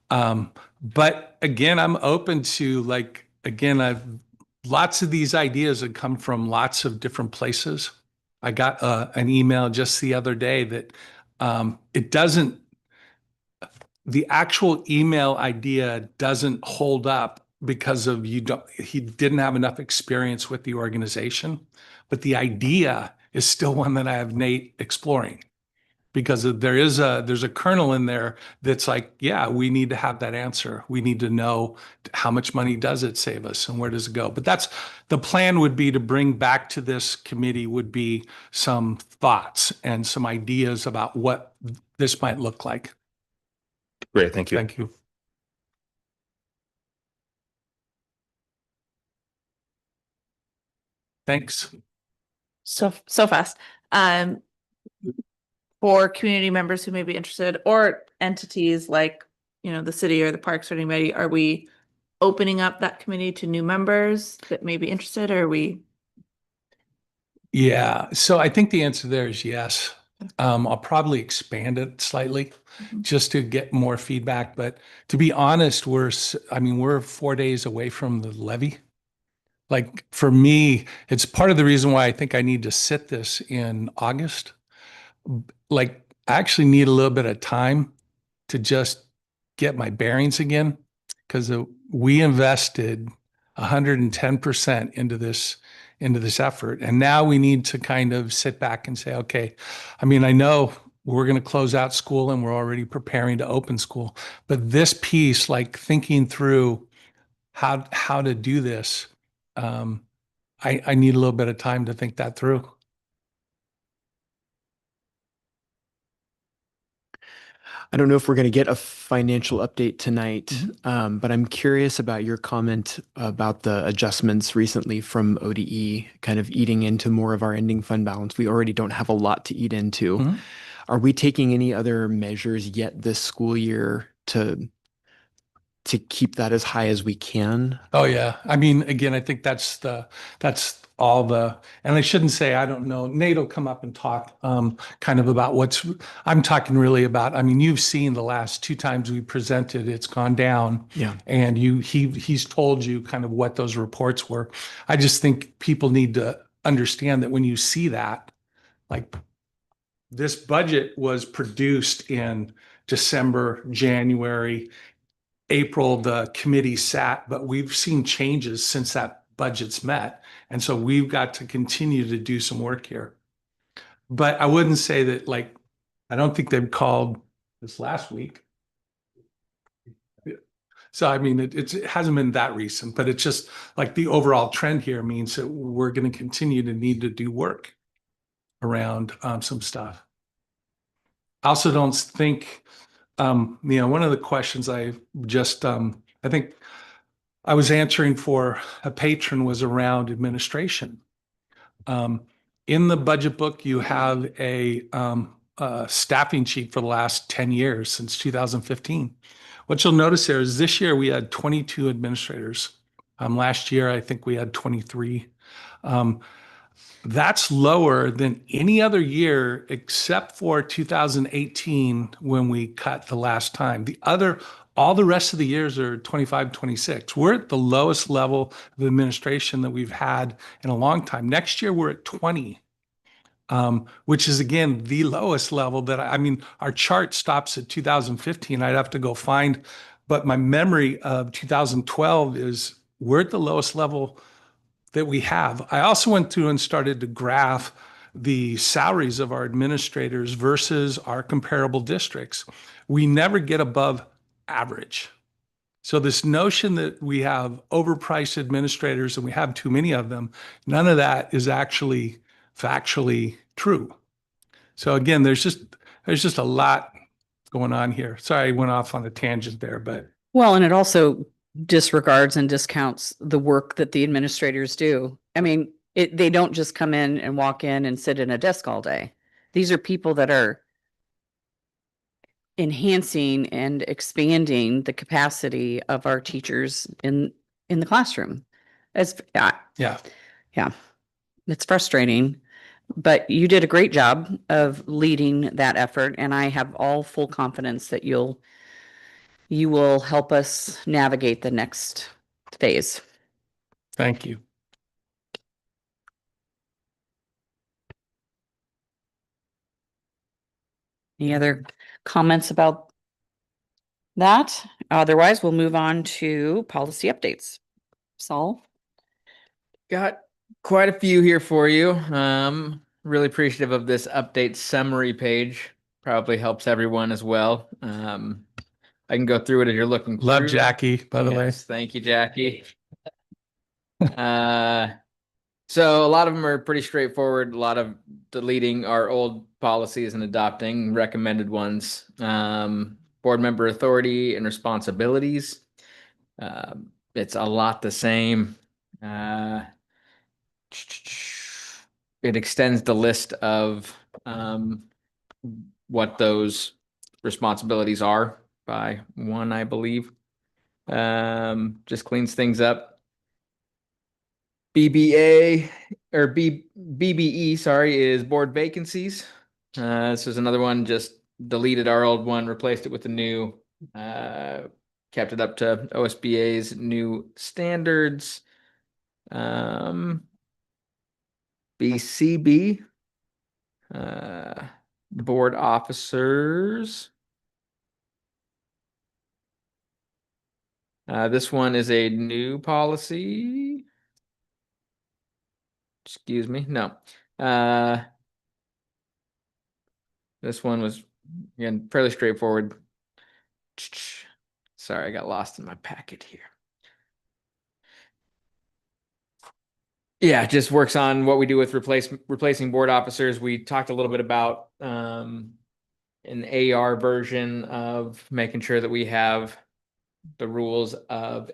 but again, I'm open to, like, again, lots of these ideas that come from lots of different places. I got an email just the other day that the actual email idea doesn't hold up because of he didn't have enough experience with the organization, but the idea is still one that I have Nate exploring, because there's a kernel in there that's like, yeah, we need to have that answer. We need to know how much money does it save us and where does it go? But that's the plan, would be to bring back to this committee would be some thoughts and some ideas about what this might look like. great, thank you. Thank you. Thanks. So fast. For community members who may be interested, or entities like, the city or the parks or anybody, are we opening up that committee to new members that may be interested, or are we? Yeah, so I think the answer there is yes. I'll probably expand it slightly just to get more feedback. But to be honest, we're 4 days away from the levy. Like, for me, it's part of the reason why I think I need to sit this in August. Like, I actually need a little bit of time to just get my bearings again, because we invested 110% into this effort. And now we need to kind of sit back and say, okay, I know we're going to close out school and we're already preparing to open school, but this piece, like thinking through how to do this, I need a little bit of time to think that through. I don't know if we're going to get a financial update tonight, but I'm curious about your comment about the adjustments recently from ODE kind of eating into more of our ending fund balance. We already don't have a lot to eat into. Are we taking any other measures yet this school year to keep that as high as we can? Oh yeah. Again, I think that's all and I shouldn't say, I don't know, Nate will come up and talk kind of about I'm talking really about, you've seen the last 2 times we presented, it's gone down. Yeah. And he's told you kind of what those reports were. I just think people need to understand that when you see that, like, this budget was produced in December, January, April, the committee sat, but we've seen changes since that budget's met. And so we've got to continue to do some work here. But I wouldn't say that, like, I don't think they've called this last week. So, it hasn't been that recent, but it's just like the overall trend here means that we're going to continue to need to do work around some stuff. I also don't think, one of the questions I just, I think I was answering for a patron was around administration. In the budget book, you have a staffing sheet for the last 10 years since 2015. What you'll notice there is this year we had 22 administrators. Last year, I think we had 23. That's lower than any other year except for 2018 when we cut the last time. All the rest of the years are 25, 26. We're at the lowest level of administration that we've had in a long time. Next year, we're at 20, which is, again, the lowest level I mean, our chart stops at 2015. I'd have to go find, but my memory of 2012 is we're at the lowest level that we have. I also went through and started to graph the salaries of our administrators versus our comparable districts. We never get above average. So this notion that we have overpriced administrators and we have too many of them, none of that is actually factually true. So again, there's just a lot going on here. Sorry, I went off on a tangent there, but Well, and it also disregards and discounts the work that the administrators do. I mean, they don't just come in and walk in and sit in a desk all day. These are people that are enhancing and expanding the capacity of our teachers in the classroom. yeah. It's frustrating, but you did a great job of leading that effort, and I have all full confidence that you will help us navigate the next phase. Thank you. Any other comments about that? Otherwise, we'll move on to policy updates. Saul? Got quite a few here for you. Really appreciative of this update summary page. Probably helps everyone as well. I can go through it as you're looking Love through. Jackie, by the way. Yes, thank you, Jackie. So a lot of them are pretty straightforward. A lot of deleting our old policies and adopting recommended ones. Board member authority and responsibilities. It's a lot the same. It extends the list of what those responsibilities are by one, I believe. Just cleans things up. BBE, sorry, is board vacancies. This is another one, just deleted our old one, replaced it with a new, kept it up to OSBA's new standards. BCB, board officers. This one is a new policy. Excuse me. No. This one was, again, fairly straightforward. Sorry, I got lost in my packet here. Yeah, it just works on what we do with replacing board officers. We talked a little bit about an AR version of making sure that we have the rules of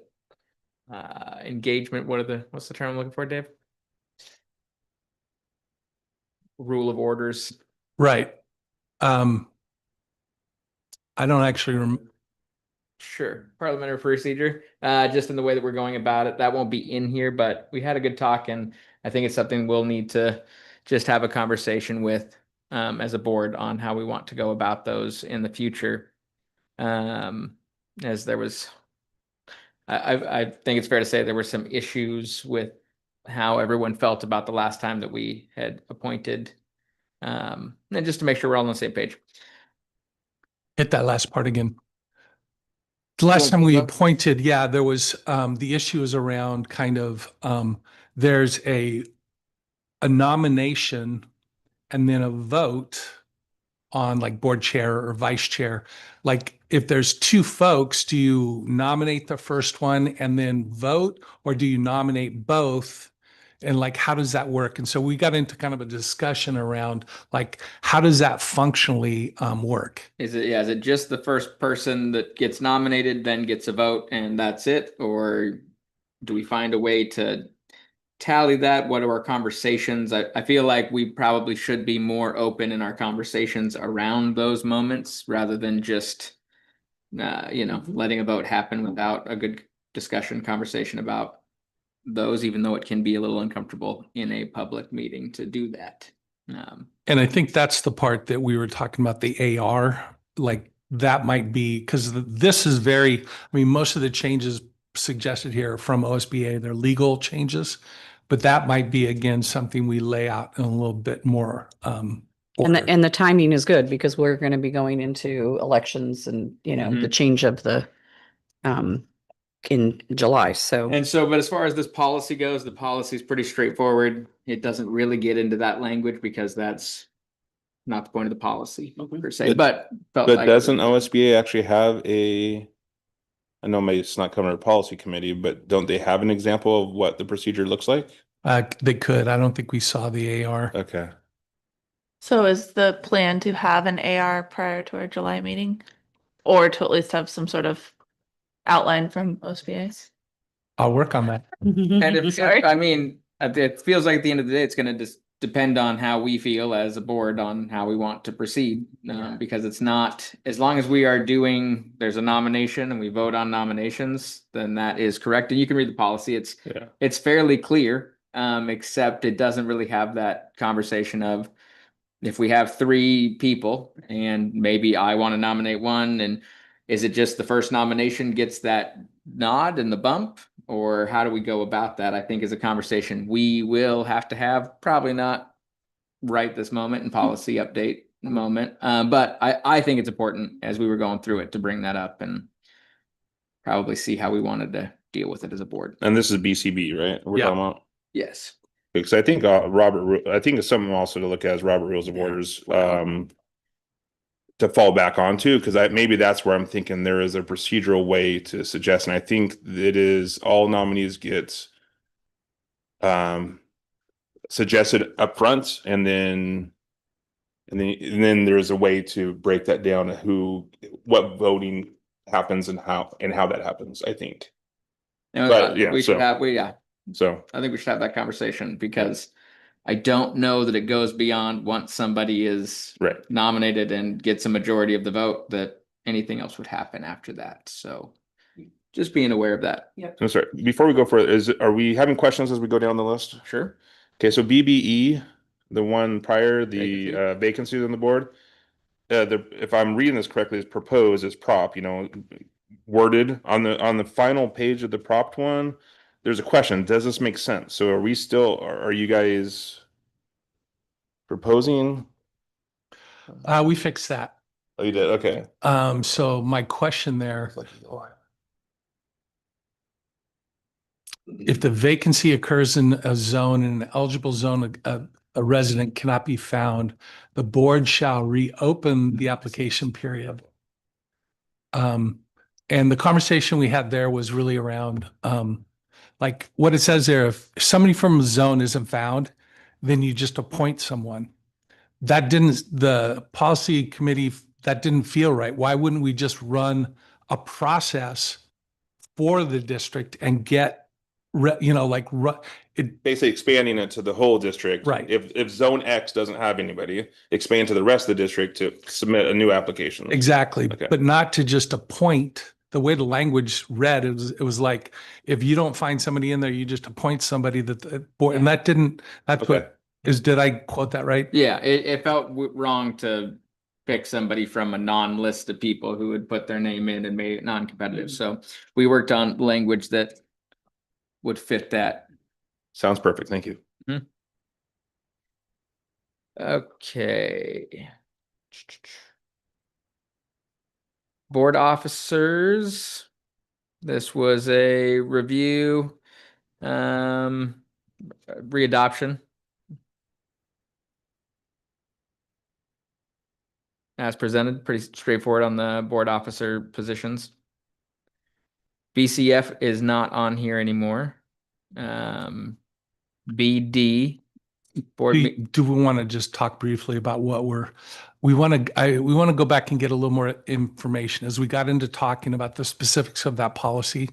engagement. What's the term I'm looking for, Dave? Rule of orders. Right. I don't actually Sure. Parliamentary procedure, just in the way that we're going about it. That won't be in here, but we had a good talk, and I think it's something we'll need to just have a conversation with as a board on how we want to go about those in the future. As there was, I think it's fair to say there were some issues with how everyone felt about the last time that we had appointed. And just to make sure we're all on the same page. hit that last part again. The last time we appointed, yeah, there was the issue is around kind of there's a nomination and then a vote on like board chair or vice chair. Like if there's two folks, do you nominate the first one and then vote, or do you nominate both? And like, how does that work? And so we got into kind of a discussion around like, how does that functionally work? Is it just the first person that gets nominated then gets a vote and that's it? Or Do we find a way to tally that? What are our conversations? I feel like we probably should be more open in our conversations around those moments rather than just, letting a vote happen without a good discussion, conversation about those, even though it can be a little uncomfortable in a public meeting to do that. And I think that's the part that we were talking about, the AR, like that might be, because this is very, I mean, most of the changes suggested here are from OSBA, they're legal changes, but that might be, again, something we lay out in a little bit more And order. the timing is good because we're going to be going into elections and, the change of the, in July. So, And so, but as far as this policy goes, the policy is pretty straightforward. It doesn't really get into that language because that's not the point of the policy per se, but felt But like- doesn't OSBA actually have I know maybe it's not coming to the policy committee, but don't they have an example of what the procedure looks like? They could. I don't think we saw the AR. Okay. So is the plan to have an AR prior to our July meeting? Or to at least have some sort of outline from OSBA? I'll work on that. And if, Sorry. I mean, it feels like at the end of the day, it's gonna just depend on how we feel as a board on how we want to proceed. Because it's not, as long as we are doing, there's a nomination and we vote on nominations, then that is correct. And you can read the policy. It's fairly clear, except it doesn't really have that conversation of if we have 3 people and maybe I want to nominate one, and is it just the first nomination gets that nod and the bump? Or how do we go about that? I think is a conversation we will have to have, probably not right this moment in policy update moment. But I think it's important as we were going through it to bring that up and probably see how we wanted to deal with it as a board. And this is BCB, right? We're Yeah. talking about. Yes. Because I think I think it's something also to look at as Robert Rules of Orders to fall back onto, because maybe that's where I'm thinking there is a procedural way to suggest, and I think it is all nominees get suggested up front, and then there's a way to break that down to what voting happens and how that happens, I think. But, yeah, We should so- have, So I think we should have that conversation because I don't know that it goes beyond once somebody is right. nominated and gets a majority of the vote, that anything else would happen after that. So just being aware of that. I'm sorry. Before we go further, are we having questions as we go down the list? Sure. Okay, so BBE, the one prior, the Vacancy. vacancies on the board, if I'm reading this correctly, is proposed as prop, worded on the final page of the propped one. There's a question: does this make sense? So are you guys proposing? We fixed that. Oh, you did? Okay. So my question there, if the vacancy occurs in a zone, in an eligible zone, a resident cannot be found, the board shall reopen the application period. And the conversation we had there was really around, like what it says there, if somebody from a zone isn't found, then you just appoint someone. The policy committee, that didn't feel right. Why wouldn't we just run a process for the district and get, Basically expanding it to the whole district. Right. If zone X doesn't have anybody, expand to the rest of the district to submit a new application. Exactly, Okay. but not to just appoint. The way the language read, it was like, if you don't find somebody in there, you just appoint somebody that the board, and that's Okay. did I quote that right? Yeah, it felt wrong to pick somebody from a non-list of people who would put their name in and made it non-competitive. So we worked on language that would fit that. Sounds perfect. Thank you. Okay. Board officers. This was a review, readoption. As presented, pretty straightforward on the board officer positions. BCF is not on here anymore. BD Board meet. Do we want to just talk briefly about what we want to go back and get a little more information as we got into talking about the specifics of that policy.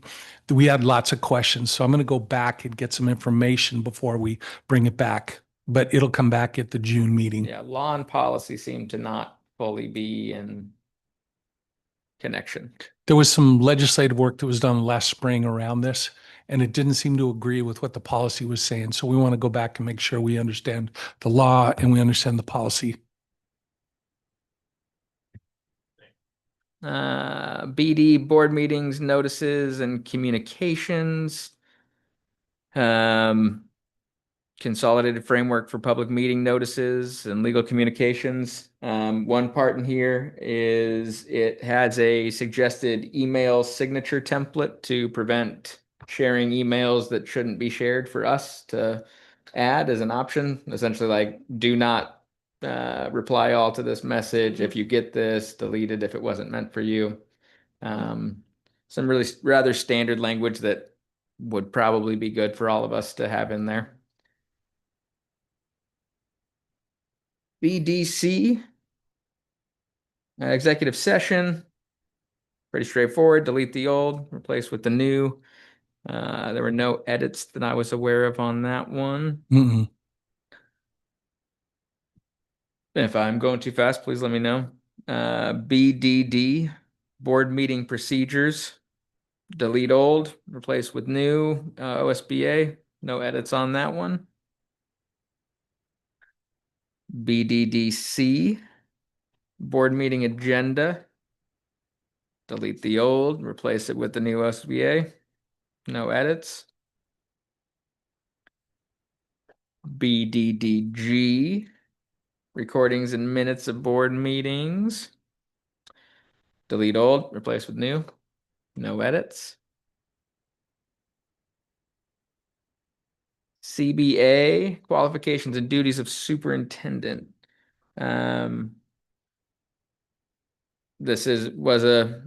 We had lots of questions, so I'm going to go back and get some information before we bring it back, but it'll come back at the June meeting. Yeah, law and policy seem to not fully be in connection. There was some legislative work that was done last spring around this, and it didn't seem to agree with what the policy was saying. So we want to go back and make sure we understand the law and we understand the policy. BD, board meetings, notices, and communications. Consolidated framework for public meeting notices and legal communications. One part in here is it has a suggested email signature template to prevent sharing emails that shouldn't be shared for us to add as an option. Essentially, like, do not reply all to this message. If you get this, delete it if it wasn't meant for you. Some really rather standard language that would probably be good for all of us to have in there. BDC, executive session, pretty straightforward. Delete the old, replace with the new. There were no edits that I was aware of on that one. Mm-mm. If I'm going too fast, please let me know. BDD, board meeting procedures. Delete old, replace with new. OSBA, no edits on that one. BDDC, board meeting agenda. Delete the old, replace it with the new OSBA. No edits. BDDG, recordings and minutes of board meetings. Delete old, replace with new. No edits. CBA, qualifications and duties of superintendent. This was a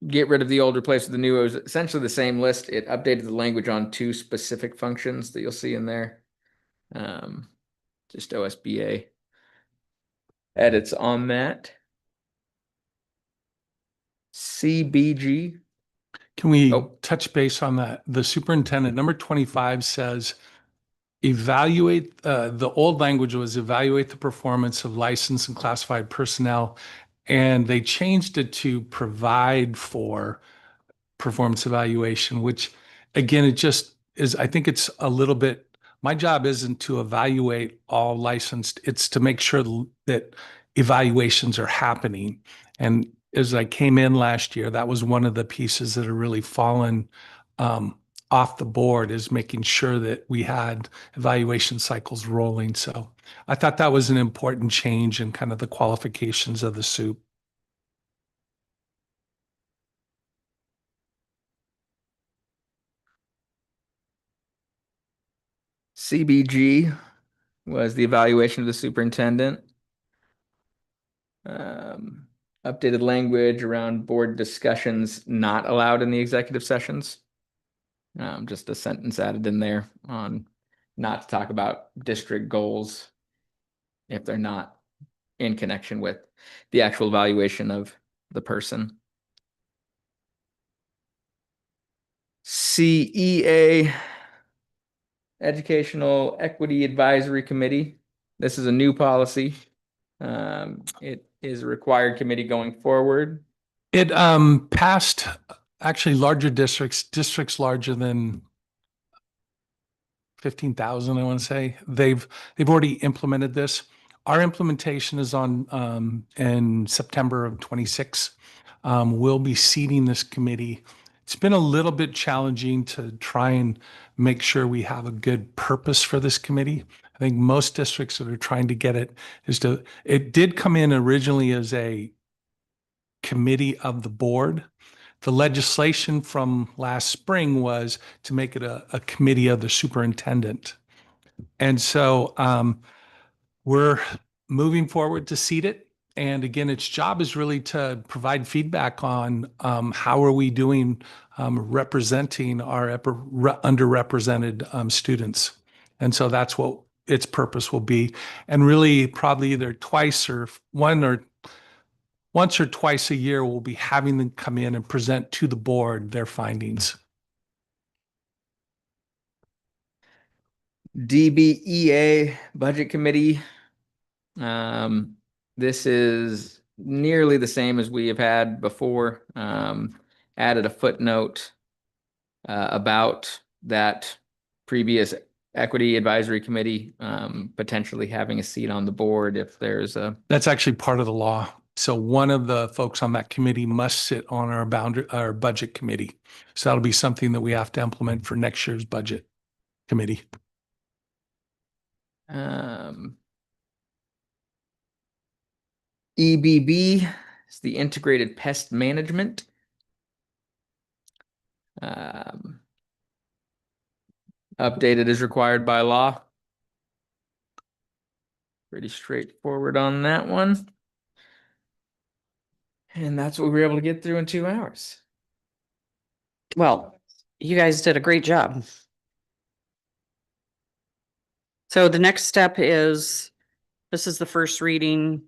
get rid of the old, replace with the new. It was essentially the same list. It updated the language on 2 specific functions that you'll see in there. Just OSBA edits on that. CBG. Can we Oh. touch base on that? The superintendent, number 25 says, evaluate, the old language was evaluate the performance of licensed and classified personnel. And they changed it to provide for performance evaluation, which again, it just is, I think it's a little bit, my job isn't to evaluate all licensed, it's to make sure that evaluations are happening. And as I came in last year, that was one of the pieces that are really fallen off the board, is making sure that we had evaluation cycles rolling. So I thought that was an important change in kind of the qualifications of the SOUP. CBG was the evaluation of the superintendent. Updated language around board discussions not allowed in the executive sessions. Just a sentence added in there on not to talk about district goals if they're not in connection with the actual evaluation of the person. CEA, Educational Equity Advisory Committee. This is a new policy. It is a required committee going forward. It passed actually larger districts larger than 15,000, I want to say. They've already implemented this. Our implementation is on in September of 26. We'll be seating this committee. It's been a little bit challenging to try and make sure we have a good purpose for this committee. I think most districts that are trying to get it it did come in originally as a committee of the board. The legislation from last spring was to make it a committee of the superintendent. And so we're moving forward to seat it. And again, its job is really to provide feedback on how are we doing representing our underrepresented students. And so that's what its purpose will be. And really probably either once or twice a year, we'll be having them come in and present to the board their findings. DBEA Budget Committee. This is nearly the same as we have had before. Added a footnote about that previous Equity Advisory Committee potentially having a seat on the board if there's a. That's actually part of the law. So one of the folks on that committee must sit on our budget committee. So that'll be something that we have to implement for next year's budget committee. EBB is the Integrated Pest Management. Updated as required by law. Pretty straightforward on that one. And that's what we were able to get through in 2 hours. Well, you guys did a great job. So the next step is, this is the first reading.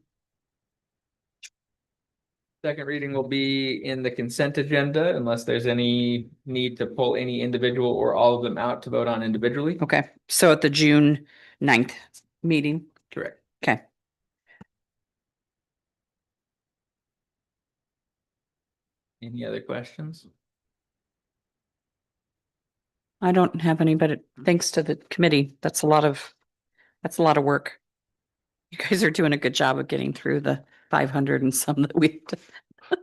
Second reading will be in the consent agenda unless there's any need to pull any individual or all of them out to vote on individually. Okay, so at the June 9th meeting. Correct. Okay. Any other questions? I don't have any, but thanks to the committee, that's a lot of work. You guys are doing a good job of getting through the 500 and some that we.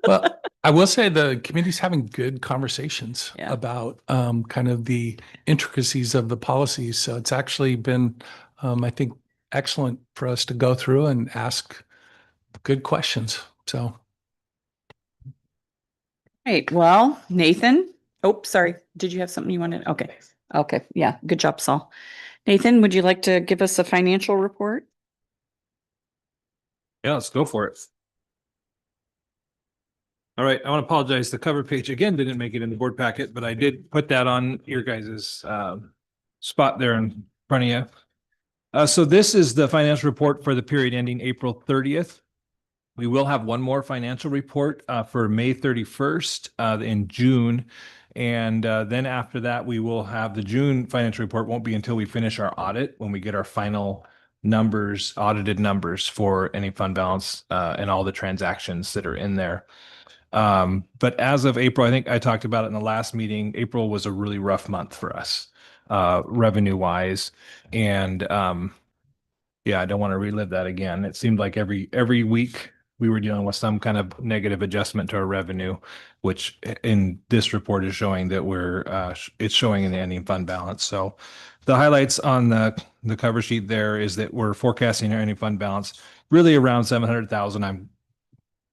Well, I will say the committee's having good conversations Yeah. about kind of the intricacies of the policies. So it's actually been, I think, excellent for us to go through and ask good questions. So. Right, well, Nathan, oh, sorry, did you have something you wanted? Okay, okay, yeah, good job, Saul. Nathan, would you like to give us a financial report? Yeah, let's go for it. All right, I want to apologize. The cover page again didn't make it in the board packet, but I did put that on your guys's spot there in front of you. So this is the financial report for the period ending April 30th. We will have one more financial report for May 31st in June. And then after that, we will have the June financial report. Won't be until we finish our audit when we get our final numbers, audited numbers for any fund balance and all the transactions that are in there. But as of April, I think I talked about it in the last meeting, April was a really rough month for us revenue wise. And yeah, I don't want to relive that again. It seemed like every week we were dealing with some kind of negative adjustment to our revenue, which in this report is showing that it's showing in the ending fund balance. So the highlights on the cover sheet there is that we're forecasting our ending fund balance really around 700,000. I'm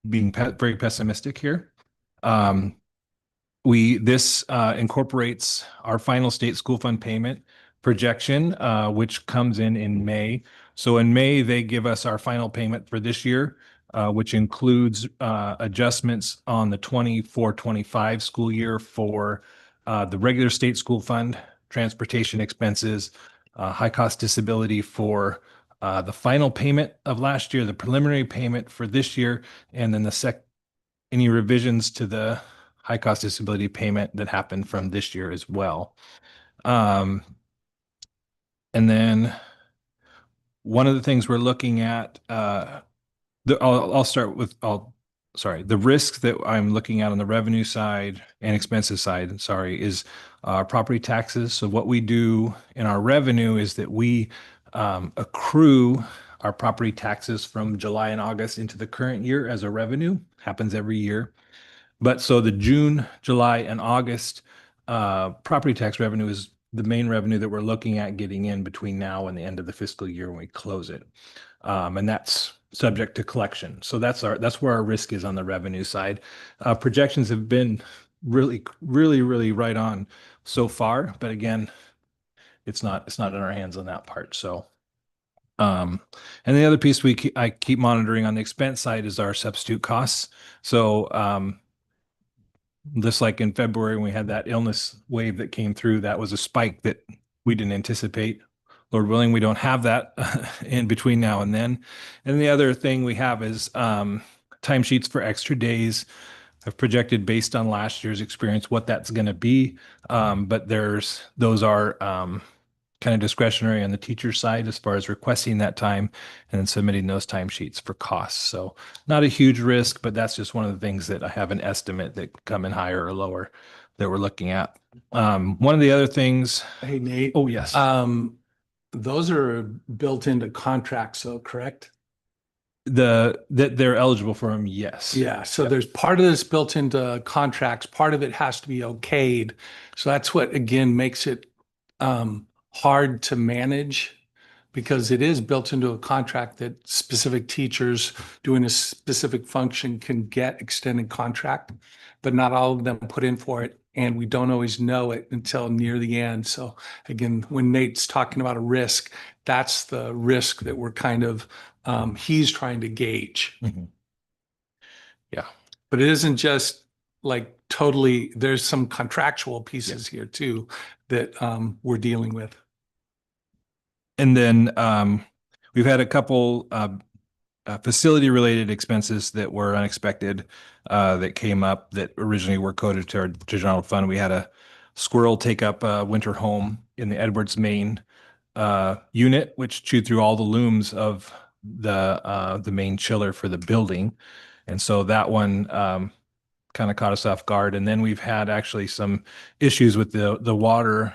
being very pessimistic here. This incorporates our final state school fund payment projection, which comes in May. So in May, they give us our final payment for this year, which includes adjustments on the 24-25 school year for the regular state school fund, transportation expenses, high cost disability for the final payment of last year, the preliminary payment for this year, and then any revisions to the high cost disability payment that happened from this year as well. And then one of the things we're looking at, I'll start with, the risks that I'm looking at on the revenue side and expenses side, is property taxes. So what we do in our revenue is that we accrue our property taxes from July and August into the current year as a revenue. Happens every year. But so the June, July, and August property tax revenue is the main revenue that we're looking at getting in between now and the end of the fiscal year when we close it. And that's subject to collection. So that's where our risk is on the revenue side. Projections have been really right on so far, but again, it's not in our hands on that part. So and the other piece I keep monitoring on the expense side is our substitute costs. So just like in February when we had that illness wave that came through, that was a spike that we didn't anticipate Lord willing, we don't have that in between now and then. And the other thing we have is timesheets for extra days. I've projected based on last year's experience what that's going to be. But those are kind of discretionary on the teacher's side as far as requesting that time and then submitting those timesheets for costs. So not a huge risk, but that's just one of the things that I have an estimate that could come in higher or lower that we're looking at. One of the other things. Hey, Nate. Oh, yes. Those are built into contracts, so correct? That they're eligible for them, yes. Yeah, so Yep. there's part of this built into contracts, part of it has to be okayed. So that's what, again, makes it hard to manage because it is built into a contract that specific teachers doing a specific function can get extended contract, but not all of them put in for it. And we don't always know it until near the end. So again, when Nate's talking about a risk, that's the risk that we're kind of, he's trying to gauge. Mhm. Yeah. But it isn't just like totally, there's some contractual pieces here too that we're dealing with. And then we've had a couple facility related expenses that were unexpected that came up that originally were coded to our general fund. We had a squirrel take up a winter home in the Edwards main unit, which chewed through all the looms of the main chiller for the building. And so that one kind of caught us off guard. And then we've had actually some issues with the water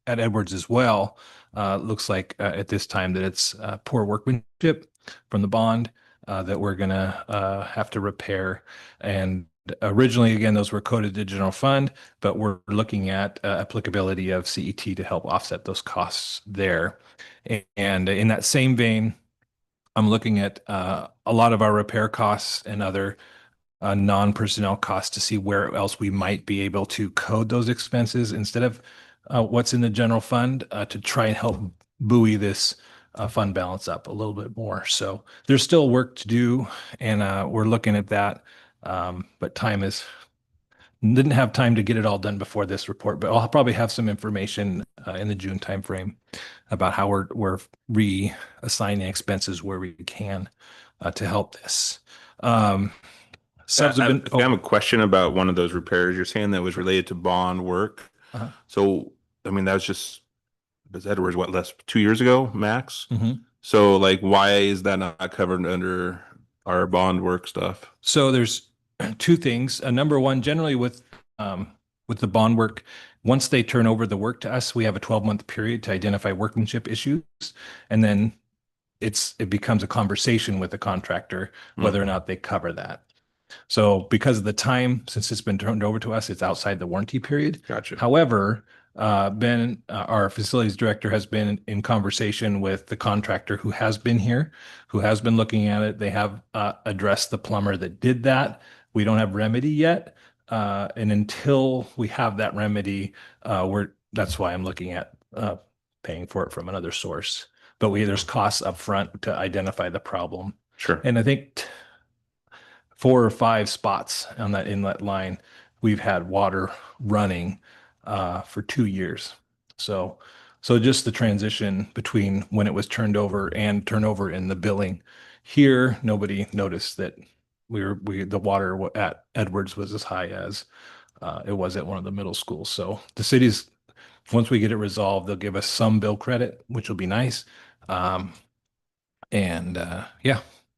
at Edwards as well. Looks like at this time that it's poor workmanship from the bond that we're going to have to repair. And originally, again, those were coded to general fund, but we're looking at applicability of CET to help offset those costs there. And in that same vein, I'm looking at a lot of our repair costs and other non-personnel costs to see where else we might be able to code those expenses instead of what's in the general fund to try and help buoy this fund balance up a little bit more. So there's still work to do, and we're looking at that. But didn't have time to get it all done before this report, but I'll probably have some information in the June timeframe about how we're reassigning expenses where we can to help this. I have a question about one of those repairs. You're saying that was related to bond work. Uh-huh. So, I mean, was Edwards, what, less 2 years ago, max? Mm-hmm. So, like, why is that not covered under our bond work stuff? So there's two things. Number one, generally with the bond work, once they turn over the work to us, we have a 12-month period to identify workmanship issues, and then it becomes a conversation with the contractor whether or not they cover that. So because of the time since it's been turned over to us, it's outside the warranty period. Gotcha. However, Ben, our facilities director, has been in conversation with the contractor who has been here, who has been looking at it. They have addressed the plumber that did that. We don't have remedy yet. And until we have that remedy, that's why I'm looking at paying for it from another source. But there's costs up front to identify the problem. Sure. And I think 4 or 5 spots on that inlet line, we've had water running for 2 years. So just the transition between when it was turned over and turnover in the billing here, nobody noticed that the water at Edwards was as high as it was at one of the middle schools. So the city's, once we get it resolved, they'll give us some bill credit, which will be nice. Yeah.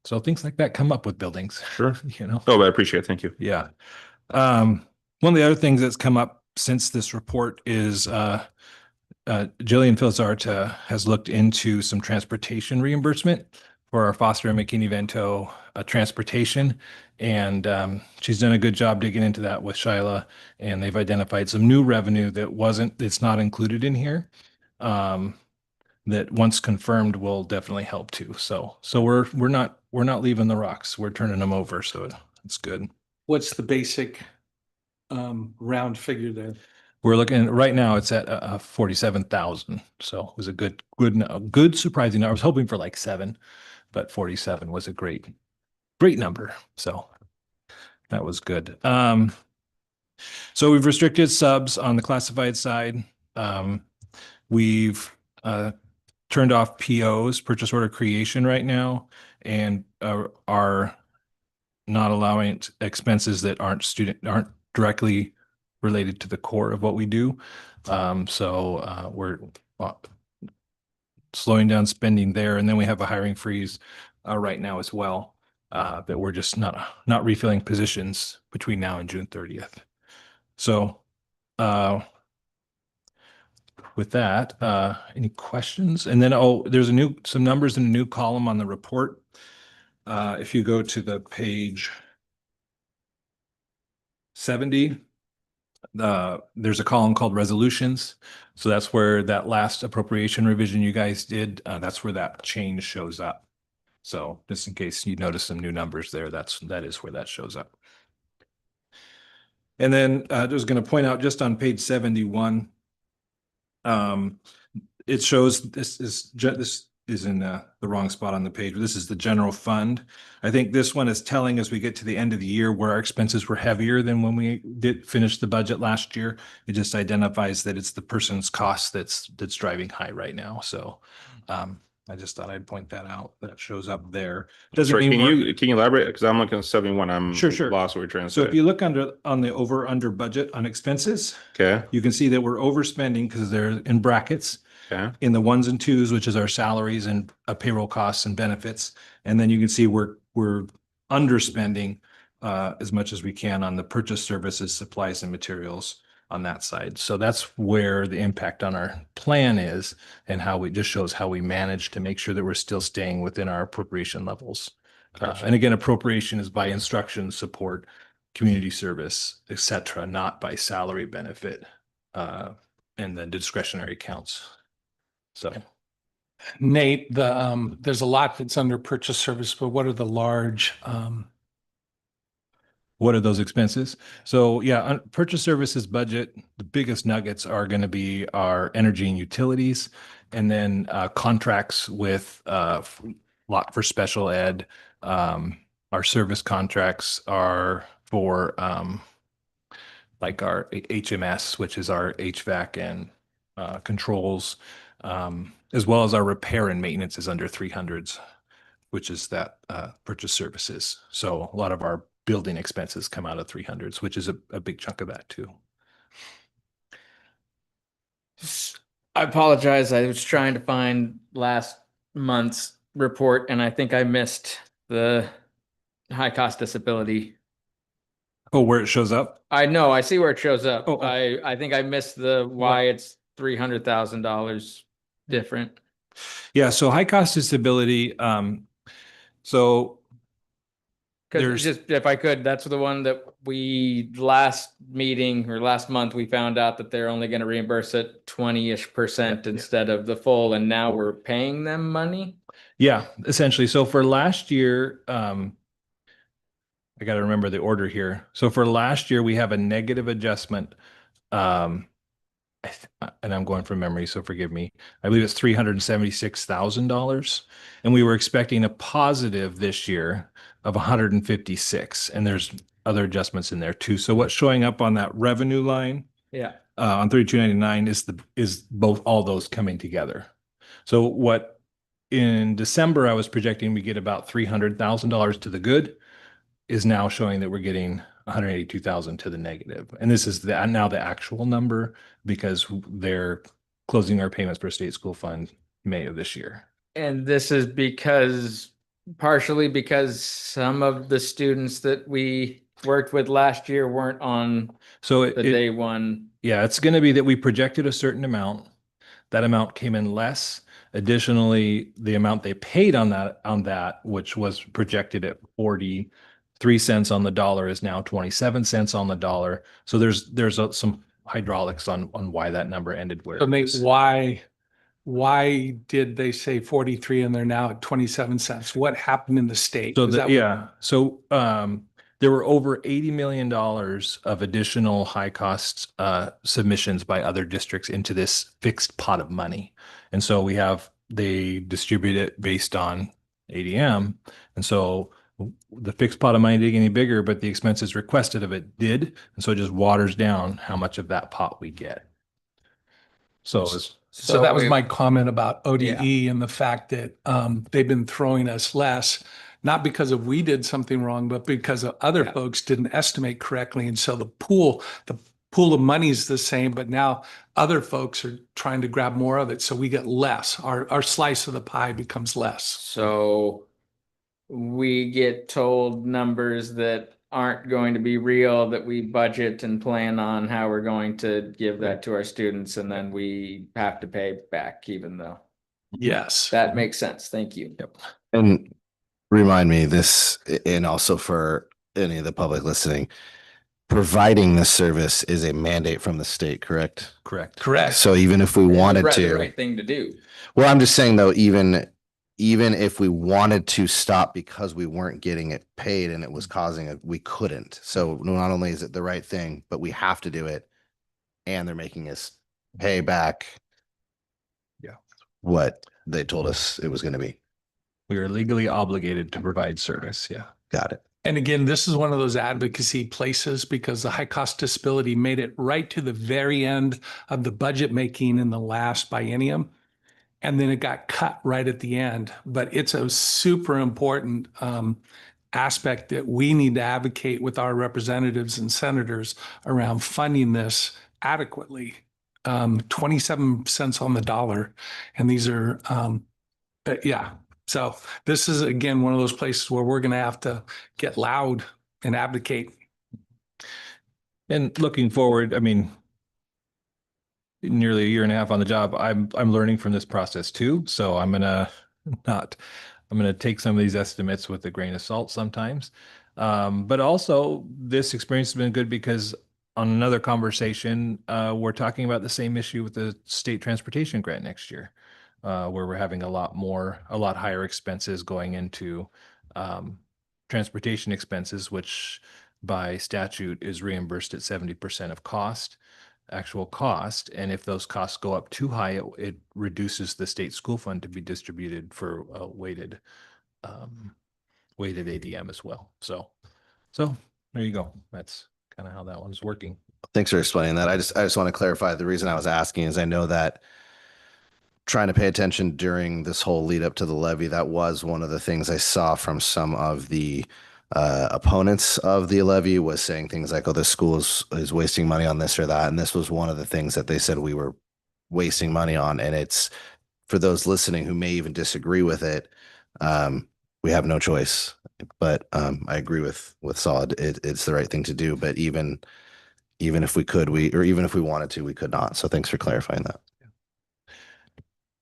So things like that come up with buildings. Sure. Oh, but I appreciate it. Thank you. Yeah. One of the other things that's come up since this report is Jillian Filzarta has looked into some transportation reimbursement for our Foster and McKinney-Vento transportation. And she's done a good job digging into that with Shyla, and they've identified some new revenue it's not included in here. That once confirmed will definitely help too. So we're not leaving the rocks. We're turning them over. So it's good. What's the basic round figure there? We're looking right now. It's at 47,000. So it was a good surprising. I was hoping for like 7, but 47 was a great number. So that was good. So we've restricted subs on the classified side. We've turned off POs, purchase order creation right now, and are not allowing expenses that aren't directly related to the core of what we do. We're slowing down spending there, and then we have a hiring freeze right now as well. That we're just not refilling positions between now and June 30th. So with that, any questions? And then, there's some numbers in a new column on the report. If you go to the page 70, there's a column called resolutions. So that's where that last appropriation revision you guys did, that's where that change shows up. So just in case you notice some new numbers there, that is where that shows up. And then I was going to point out just on page 71, it shows this is in the wrong spot on the page. This is the general fund. I think this one is telling as we get to the end of the year where our expenses were heavier than when we did finish the budget last year. It just identifies that it's the person's cost that's driving high right now. So I just thought I'd point that out. That shows up there. Doesn't Sorry, mean can you elaborate? Because I'm looking at 71. I'm Sure. lost what we're trying to So say. if you look on the under budget on expenses, Okay. you can see that we're overspending because they're in brackets. Okay. In the ones and twos, which is our salaries and payroll costs and benefits. And then you can see we're underspending as much as we can on the purchase services, supplies and materials on that side. So that's where the impact on our plan is, and how it just shows how we manage to make sure that we're still staying within our appropriation levels. Gotcha. And again, appropriation is by instruction, support, community service, et cetera, not by salary benefit and then discretionary counts. So Nate, there's a lot that's under purchase service, but what are the large, what are those expenses? So yeah, on purchase services budget, the biggest nuggets are going to be our energy and utilities, and then contracts with lot for special ed. Our service contracts are for like our HMS, which is our HVAC and controls. As well as our repair and maintenance is under 300s, which is that purchase services. So a lot of our building expenses come out of 300s, which is a big chunk of that too. I apologize. I was trying to find last month's report and I think I missed the high cost disability. Oh, where it shows up? I know, I see where it shows up. Oh. I think I missed the why it's $300,000 different. Yeah, so high cost disability. So Because there's just if I could, that's the one that we last meeting or last month, we found out that they're only going to reimburse it 20-ish% instead of the full, and now we're paying them money. Yeah, essentially. So for last year, I got to remember the order here. So for last year, we have a negative adjustment. And I'm going from memory, so forgive me. I believe it's $376,000, and we were expecting a positive this year of 156, and there's other adjustments in there too. So what's showing up on that revenue line, Yeah. on 3299 is both all those coming together. So what in December I was projecting we get about $300,000 to the good is now showing that we're getting 182,000 to the negative. And this is now the actual number because they're closing our payments for state school fund May of this year. And this is partially because some of the students that we worked with last year weren't on the day one. Yeah, it's going to be that we projected a certain amount. That amount came in less. Additionally, the amount they paid on that, which was projected at 43 cents on the dollar, is now 27 cents on the dollar. So there's some hydraulics on why that number ended where so it Nate, is. why did they say 43 and they're now at 27 cents? What happened in the state? So Is that what- so there were over $80 million of additional high cost submissions by other districts into this fixed pot of money. And so they distribute it based on ADM. And so the fixed pot of money didn't get any bigger, but the expenses requested of it did. And so it just waters down how much of that pot we get. So So that was we- my comment about ODE and the fact that they've been throwing us less, not because of we did something wrong, but because of other folks didn't estimate correctly. And so the pool of money is the same, but now other folks are trying to grab more of it. So we get less. Our slice of the pie becomes less. So we get told numbers that aren't going to be real, that we budget and plan on how we're going to give that to our students, and then we have to pay back even though. Yes. That makes sense. Thank you. And remind me this, and also for any of the public listening, providing this service is a mandate from the state, correct? Correct. Correct. So even if we wanted The to, right thing to do. well, I'm just saying though, even if we wanted to stop because we weren't getting it paid and it was causing it, we couldn't. So not only is it the right thing, but we have to do it, and they're making us pay back. Yeah. What they told us it was going to be. We are legally obligated to provide service. Yeah. Got it. And again, this is one of those advocacy places because the high cost disability made it right to the very end of the budget making in the last biennium. And then it got cut right at the end. But it's a super important aspect that we need to advocate with our representatives and senators around funding this adequately. 27 cents on the dollar. And these are, yeah. So this is, again, one of those places where we're going to have to get loud and advocate. And looking forward, I mean, nearly a year and a half on the job, I'm learning from this process too. So I'm gonna take some of these estimates with a grain of salt sometimes. But also this experience has been good because on another conversation, we're talking about the same issue with the state transportation grant next year, where we're having a lot higher expenses going into transportation expenses, which by statute is reimbursed at 70% of actual cost. And if those costs go up too high, it reduces the state school fund to be distributed for weighted ADM as well. So there you go. That's kind of how that one's working. Thanks for explaining that. I just want to clarify. The reason I was asking is I know that trying to pay attention during this whole lead up to the levy, that was one of the things I saw from some of the opponents of the levy, was saying things like, oh, this school is wasting money on this or that. And this was one of the things that they said we were wasting money on. And it's, for those listening who may even disagree with it, we have no choice. But I agree with Solid. It's the right thing to do. But even if we could, even if we wanted to, we could not. So thanks for clarifying that.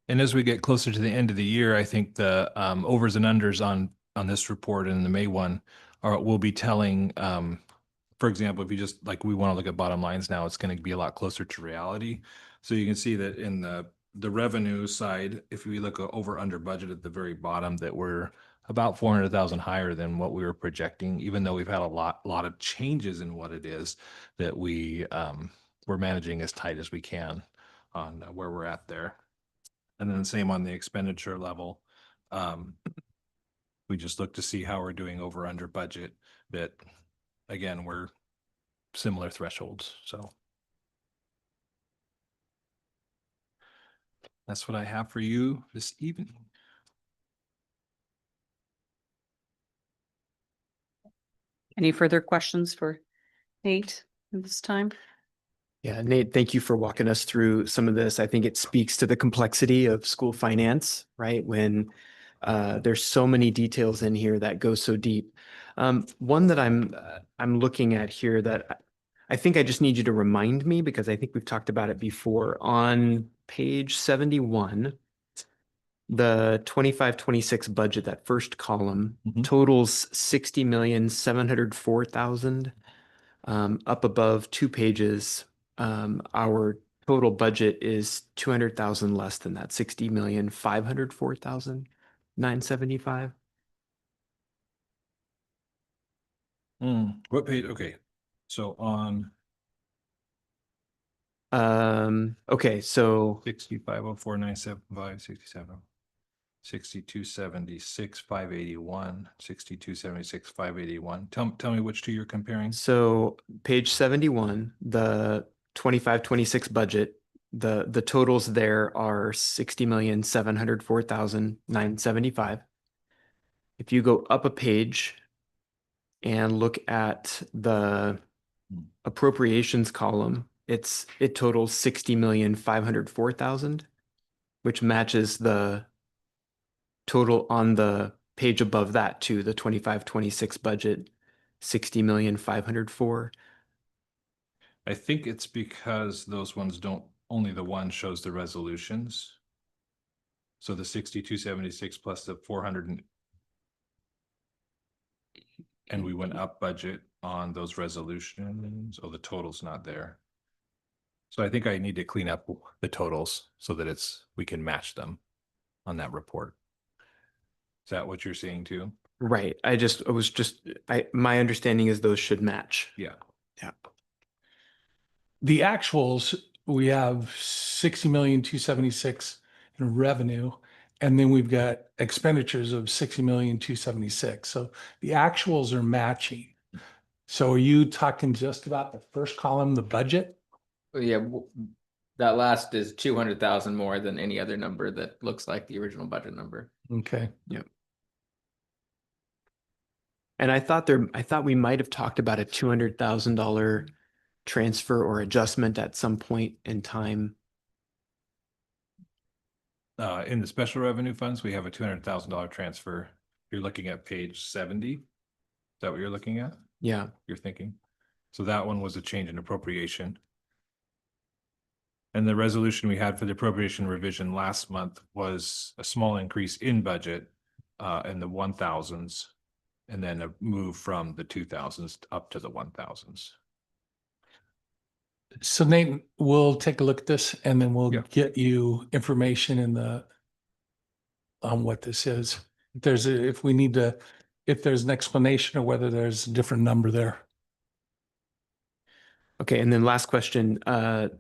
And as we get closer to the end of the year, I think the overs and unders on this report and the May one will be telling, for example, if you just like, we want to look at bottom lines now, it's going to be a lot closer to reality. So you can see that in the revenue side, if we look over under budget at the very bottom, that we're about 400,000 higher than what we were projecting, even though we've had a lot of changes in what it is that we're managing as tight as we can on where we're at there. And then the same on the expenditure level. We just look to see how we're doing over under budget, but again, we're similar thresholds. So that's what I have for you this evening. Any further questions for Nate at this time? Yeah, Nate, thank you for walking us through some of this. I think it speaks to the complexity of school finance, right? When there's so many details in here that go so deep. One that I'm looking at here that I think I just need you to remind me, because I think we've talked about it before. On page 71, the 25-26 budget, that first column totals 60,704,000. Up above 2 pages, our total budget is 200,000 less than that, 60,504,975. What page? Okay. So on okay, so 6504,975, 6276, 581, 6276, 581. Tell me which two you're comparing. so page 71, the 25-26 budget The totals there are 60,704,975. If you go up a page and look at the appropriations column, it totals 60,504,000, which matches the total on the page above that too, the 25-26 budget, 60,504. I think it's because those ones don't, only the one shows the resolutions. So the 6276 plus the 400 and we went up budget on those resolutions. Oh, the total's not there. So I think I need to clean up the totals so that we can match them on that report. Is that what you're seeing too? Right. My understanding is those should match. Yeah. Yeah. The actuals, we have 60,276,000 in revenue, and then we've got expenditures of 60,276,000. So the actuals are matching. So are you talking just about the first column, the budget? Yeah, that last is 200,000 more than any other number that looks like the original budget number. Okay. Yep. And I thought we might have talked about a $200,000 transfer or adjustment at some point in time. In the special revenue funds, we have a $200,000 transfer. You're looking at page 70. Is that what you're looking at? Yeah. You're thinking? So that one was a change in appropriation. And the resolution we had for the appropriation revision last month was a small increase in budget in the 1,000s, and then a move from the 2,000s up to the 1,000s. So Nate, we'll take a look at this and then we'll Yeah. get you information on what this is. If there's an explanation or whether there's a different number there. Okay. And then last question, I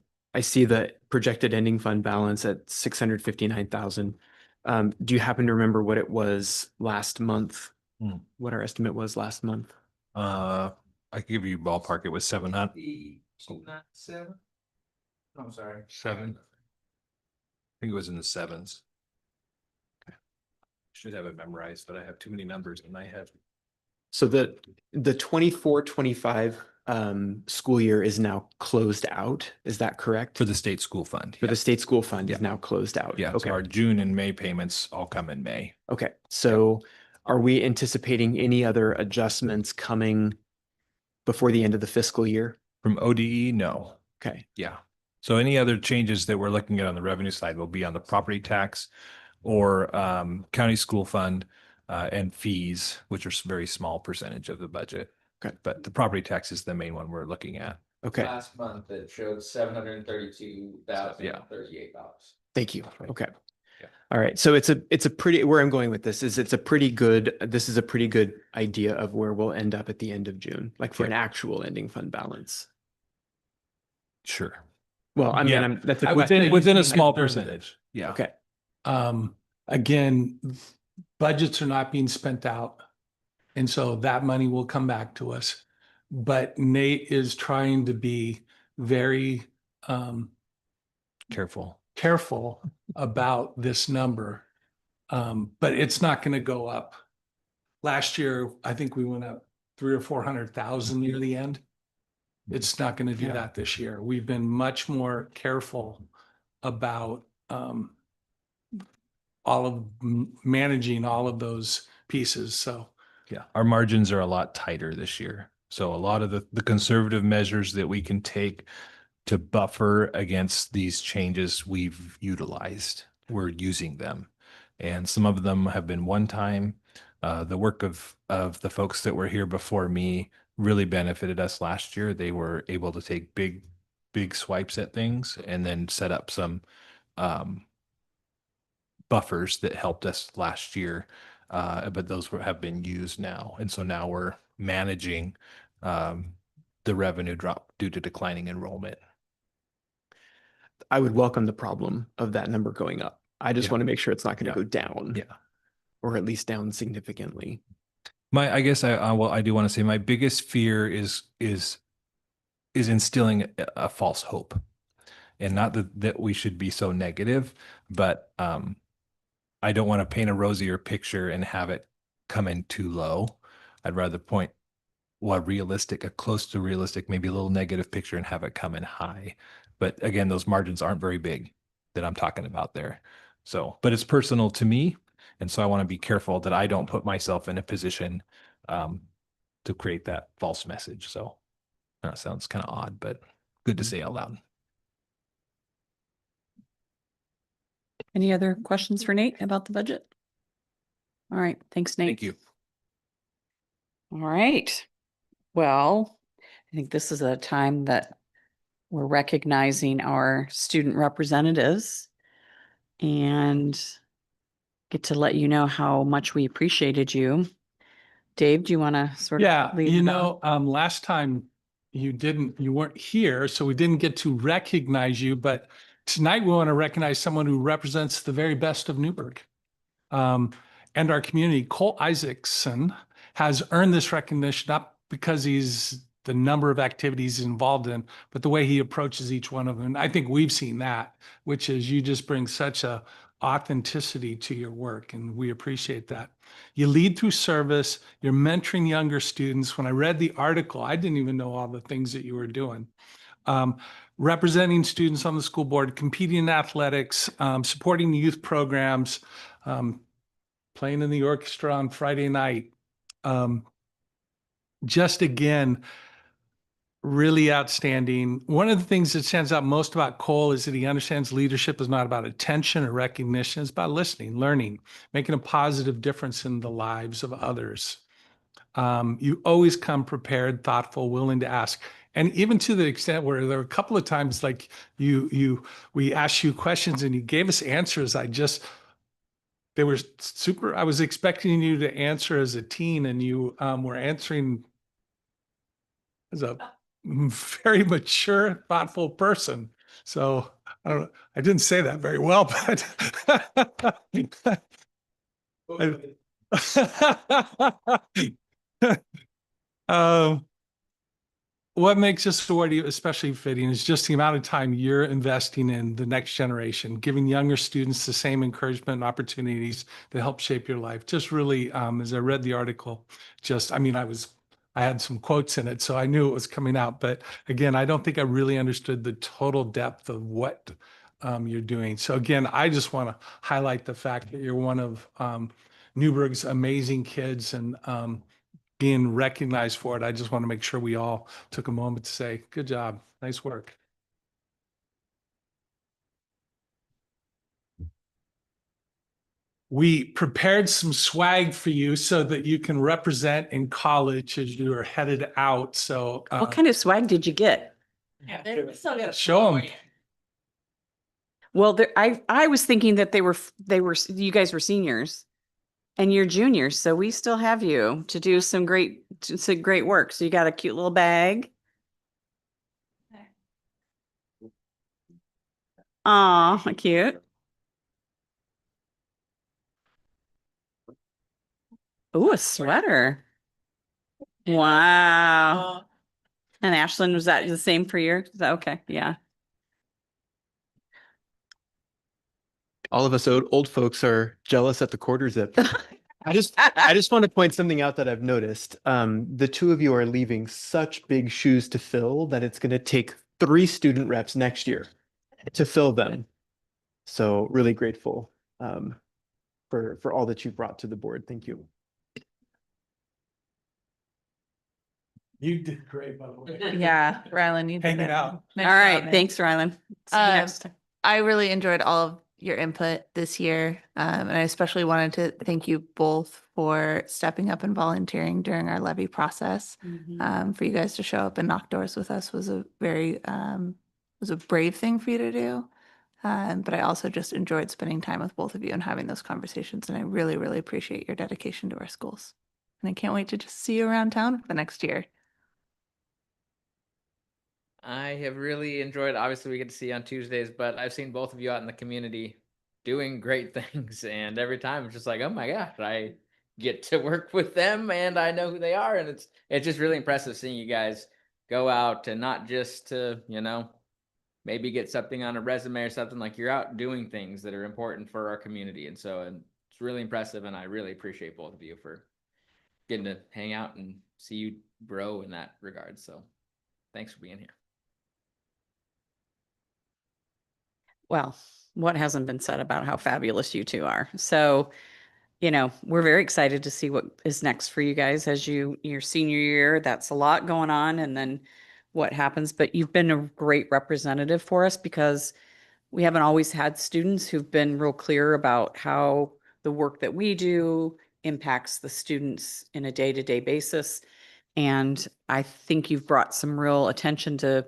see the projected ending fund balance at 659,000. Do you happen to remember what it was last month? What our estimate was last month? I can give you ballpark. It was 700. 7? I'm sorry. 7. I think it was in the 7s. Okay. Should have it memorized, but I have too many numbers in my head. So the 24-25 school year is now closed out. Is that correct? For the state school fund. For the state school fund is Yeah. now closed out. Yeah. Okay. So our June and May payments all come in May. Okay. So are we anticipating any other adjustments coming before the end of the fiscal year? From ODE, no. Okay. Yeah. So any other changes that we're looking at on the revenue side will be on the property tax or county school fund and fees, which are a very small percentage of the budget. Okay. But the property tax is the main one we're looking at. Okay. Last month it showed $732,038. Thank you. Right. Okay. Yeah. All right. So it's a pretty, where I'm going with this is this is a pretty good idea of where we'll end up at the end of June, like for an actual ending fund balance. Sure. Well, I mean, Yeah. that's a Within question. a small percentage. Yeah. Okay. Again, budgets are not being spent out. And so that money will come back to us. But Nate is trying to be very Careful. about this number. But it's not going to go up. Last year, I think we went up 300,000 or 400,000 near the end. It's not going to do Yeah. that this year. We've been much more careful about managing all of those pieces. So Yeah. Our margins are a lot tighter this year. So a lot of the conservative measures that we can take to buffer against these changes we've utilized, we're using them. And some of them have been one time. The work of the folks that were here before me really benefited us last year. They were able to take big swipes at things and then set up some buffers that helped us last year. But those have been used now. And so now we're managing the revenue drop due to declining enrollment. I would welcome the problem of that number going up. I just Yeah. want to make sure it's not going to Yeah. go down. Yeah. Or at least down significantly. I guess I do want to say my biggest fear is instilling a false hope. And not that we should be so negative, but I don't want to paint a rosier picture and have it come in too low. I'd rather point a close to realistic, maybe a little negative picture and have it come in high. But again, those margins aren't very big that I'm talking about there. So, but it's personal to me. And so I want to be careful that I don't put myself in a position to create that false message. So that sounds kind of odd, but good to say out loud. Any other questions for Nate about the budget? All right, thanks, Nate. Thank you. All right. Well, I think this is a time that we're recognizing our student representatives and get to let you know how much we appreciated you. Dave, do you want to sort of? Yeah, lead you it know, on? last time you weren't here, so we didn't get to recognize you, but tonight we want to recognize someone who represents the very best of Newberg. And our community. Cole Isaacson has earned this recognition, not because he's the number of activities he's involved in, but the way he approaches each one of them. And I think we've seen that, which is you just bring such a authenticity to your work, and we appreciate that. You lead through service, you're mentoring younger students. When I read the article, I didn't even know all the things that you were doing. Representing students on the school board, competing in athletics, supporting youth programs, playing in the orchestra on Friday night. Just again, really outstanding. One of the things that stands out most about Cole is that he understands leadership is not about attention or recognition. It's about listening, learning, making a positive difference in the lives of others. You always come prepared, thoughtful, willing to ask. And even to the extent where there were a couple of times like we asked you questions and you gave us answers. They were super. I was expecting you to answer as a teen, and you were answering as a very mature, thoughtful person. So I don't know. I didn't say that very well, but what makes this award especially fitting is just the amount of time you're investing in the next generation, giving younger students the same encouragement and opportunities to help shape your life. Just really, as I read the article, I had some quotes in it, so I knew it was coming out. But again, I don't think I really understood the total depth of what you're doing. So again, I just want to highlight the fact that you're one of Newberg's amazing kids, and being recognized for it. I just want to make sure we all took a moment to say, good job, nice work. We prepared some swag for you so that you can represent in college as you are headed out. So What kind of swag did you get? show them. Well, I was thinking that you guys were seniors and you're juniors, so we still have you to do some great work. So you got a cute little bag. Aw, cute. Ooh, a sweater. Wow. And Ashlyn, was that the same for you? Is that okay? Yeah. All of us old folks are jealous at the quarter zip. I just want to point something out that I've noticed. The two of you are leaving such big shoes to fill that it's going to take 3 student reps next year to fill them. So really grateful for all that you've brought to the board. Thank you. You did great, by the way. Yeah, Rylan, you did Hanging it. out. Nice All right. job, man. Thanks, Rylan. See you next time. I really enjoyed all of your input this year. And I especially wanted to thank you both for stepping up and volunteering during our levy process. For you guys to show up and knock doors with us was a very, was a brave thing for you to do. But I also just enjoyed spending time with both of you and having those conversations. And I really, really appreciate your dedication to our schools. And I can't wait to just see you around town for the next year. I have really enjoyed, obviously we get to see you on Tuesdays, but I've seen both of you out in the community doing great things. And every time it's just like, oh my gosh, I get to work with them and I know who they are. And it's just really impressive seeing you guys go out and not just to, maybe get something on a resume or something, like you're out doing things that are important for our community. And so, and it's really impressive. And I really appreciate both of you for getting to hang out and see you grow in that regard. So thanks for being here. Well, what hasn't been said about how fabulous you two are? So, you know, we're very excited to see what is next for you guys as your senior year. That's a lot going on, and then what happens. But you've been a great representative for us because we haven't always had students who've been real clear about how the work that we do impacts the students in a day-to-day basis. And I think you've brought some real attention to,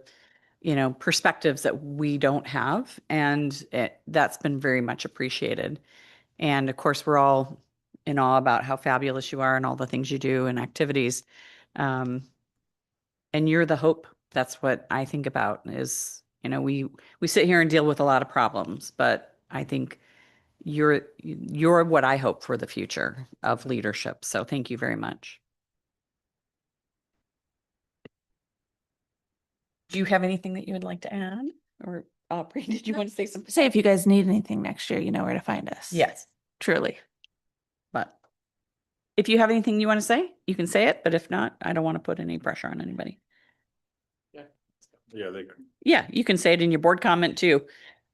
you know, perspectives that we don't have. And that's been very much appreciated. And of course, we're all in awe about how fabulous you are and all the things you do and activities. Um, and you're the hope. That's what I think about is, you know, we sit here and deal with a lot of problems, but I think you're what I hope for the future of leadership. So thank you very much. Do you have anything that you would like to add? Or Aubrey, did you want to say something? Say if you guys need anything next year, you know where to find us. Yes, Truly. but if you have anything you want to say, you can say it, but if not, I don't want to put any pressure on anybody. Yeah, they. Yeah, you can say it in your board comment too,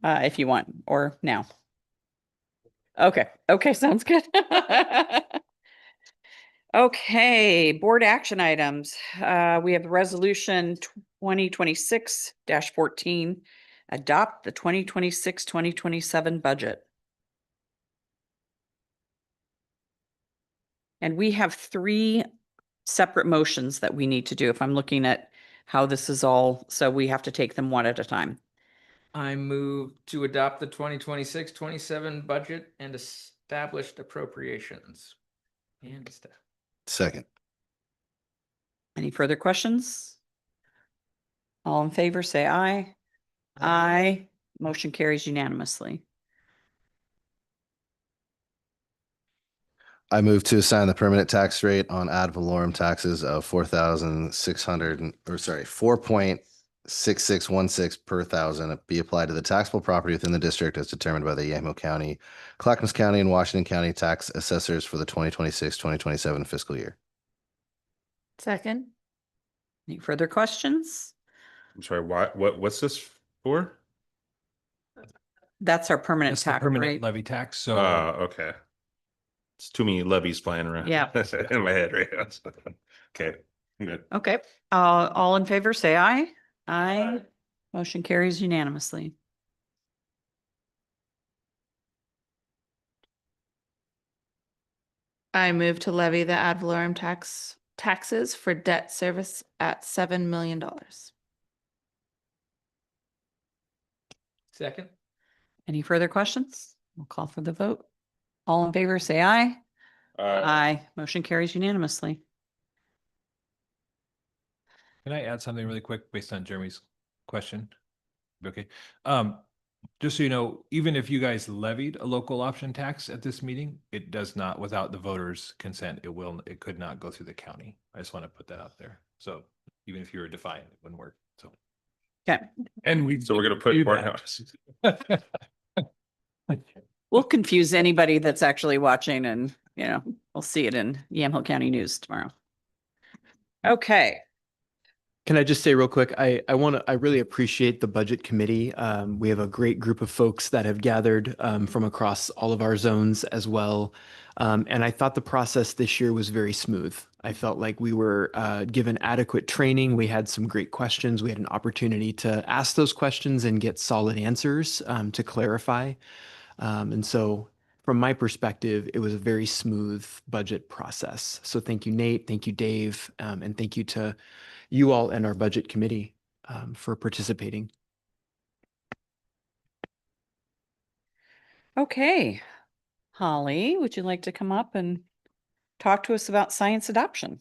if you want, or now. Okay, okay, sounds good. Okay, board action items. We have resolution 2026-14, adopt the 2026-2027 budget. And we have 3 separate motions that we need to do if I'm looking at how this is all, so we have to take them one at a time. I move to adopt the 2026-27 budget and established appropriations. And stuff. Second. Any further questions? All in favor, say aye. Aye. Motion carries unanimously. I move to assign the permanent tax rate on ad valorem taxes of 4,600, or sorry, 4.6616 per thousand be applied to the taxable property within the district as determined by the Yamhill County, Clackamas County, and Washington County tax assessors for the 2026-2027 fiscal year. Second. Any further questions? I'm sorry, what's this for? That's our permanent That's the tax permanent rate. levy tax. So Okay. It's too many levies flying around. Yeah. In my head right now. Okay, good. Okay, all in favor, say aye. Aye. Motion carries unanimously. I move to levy the ad valorem taxes for debt service at $7 million. Second. Any further questions? We'll call for the vote. All in favor, say aye. Aye. Motion carries unanimously. can I add something really quick based on Jeremy's question? Okay. Just so you know, even if you guys levied a local option tax at this meeting, it does not, without the voters' consent, it could not go through the county. I just want to put that out there. So even if you were defiant, it wouldn't work. So. Okay, And So we're gonna put do courthouse. that. we'll confuse anybody that's actually watching and, you know, we'll see it in Yamhill County News tomorrow. Okay, Can I just say real quick, I really appreciate the budget committee. We have a great group of folks that have gathered from across all of our zones as well. And I thought the process this year was very smooth. I felt like we were given adequate training. We had some great questions. We had an opportunity to ask those questions and get solid answers to clarify. And so from my perspective, it was a very smooth budget process. So thank you, Nate. Thank you, Dave. And thank you to you all and our budget committee for participating. okay. Holly, would you like to come up and talk to us about science adoption?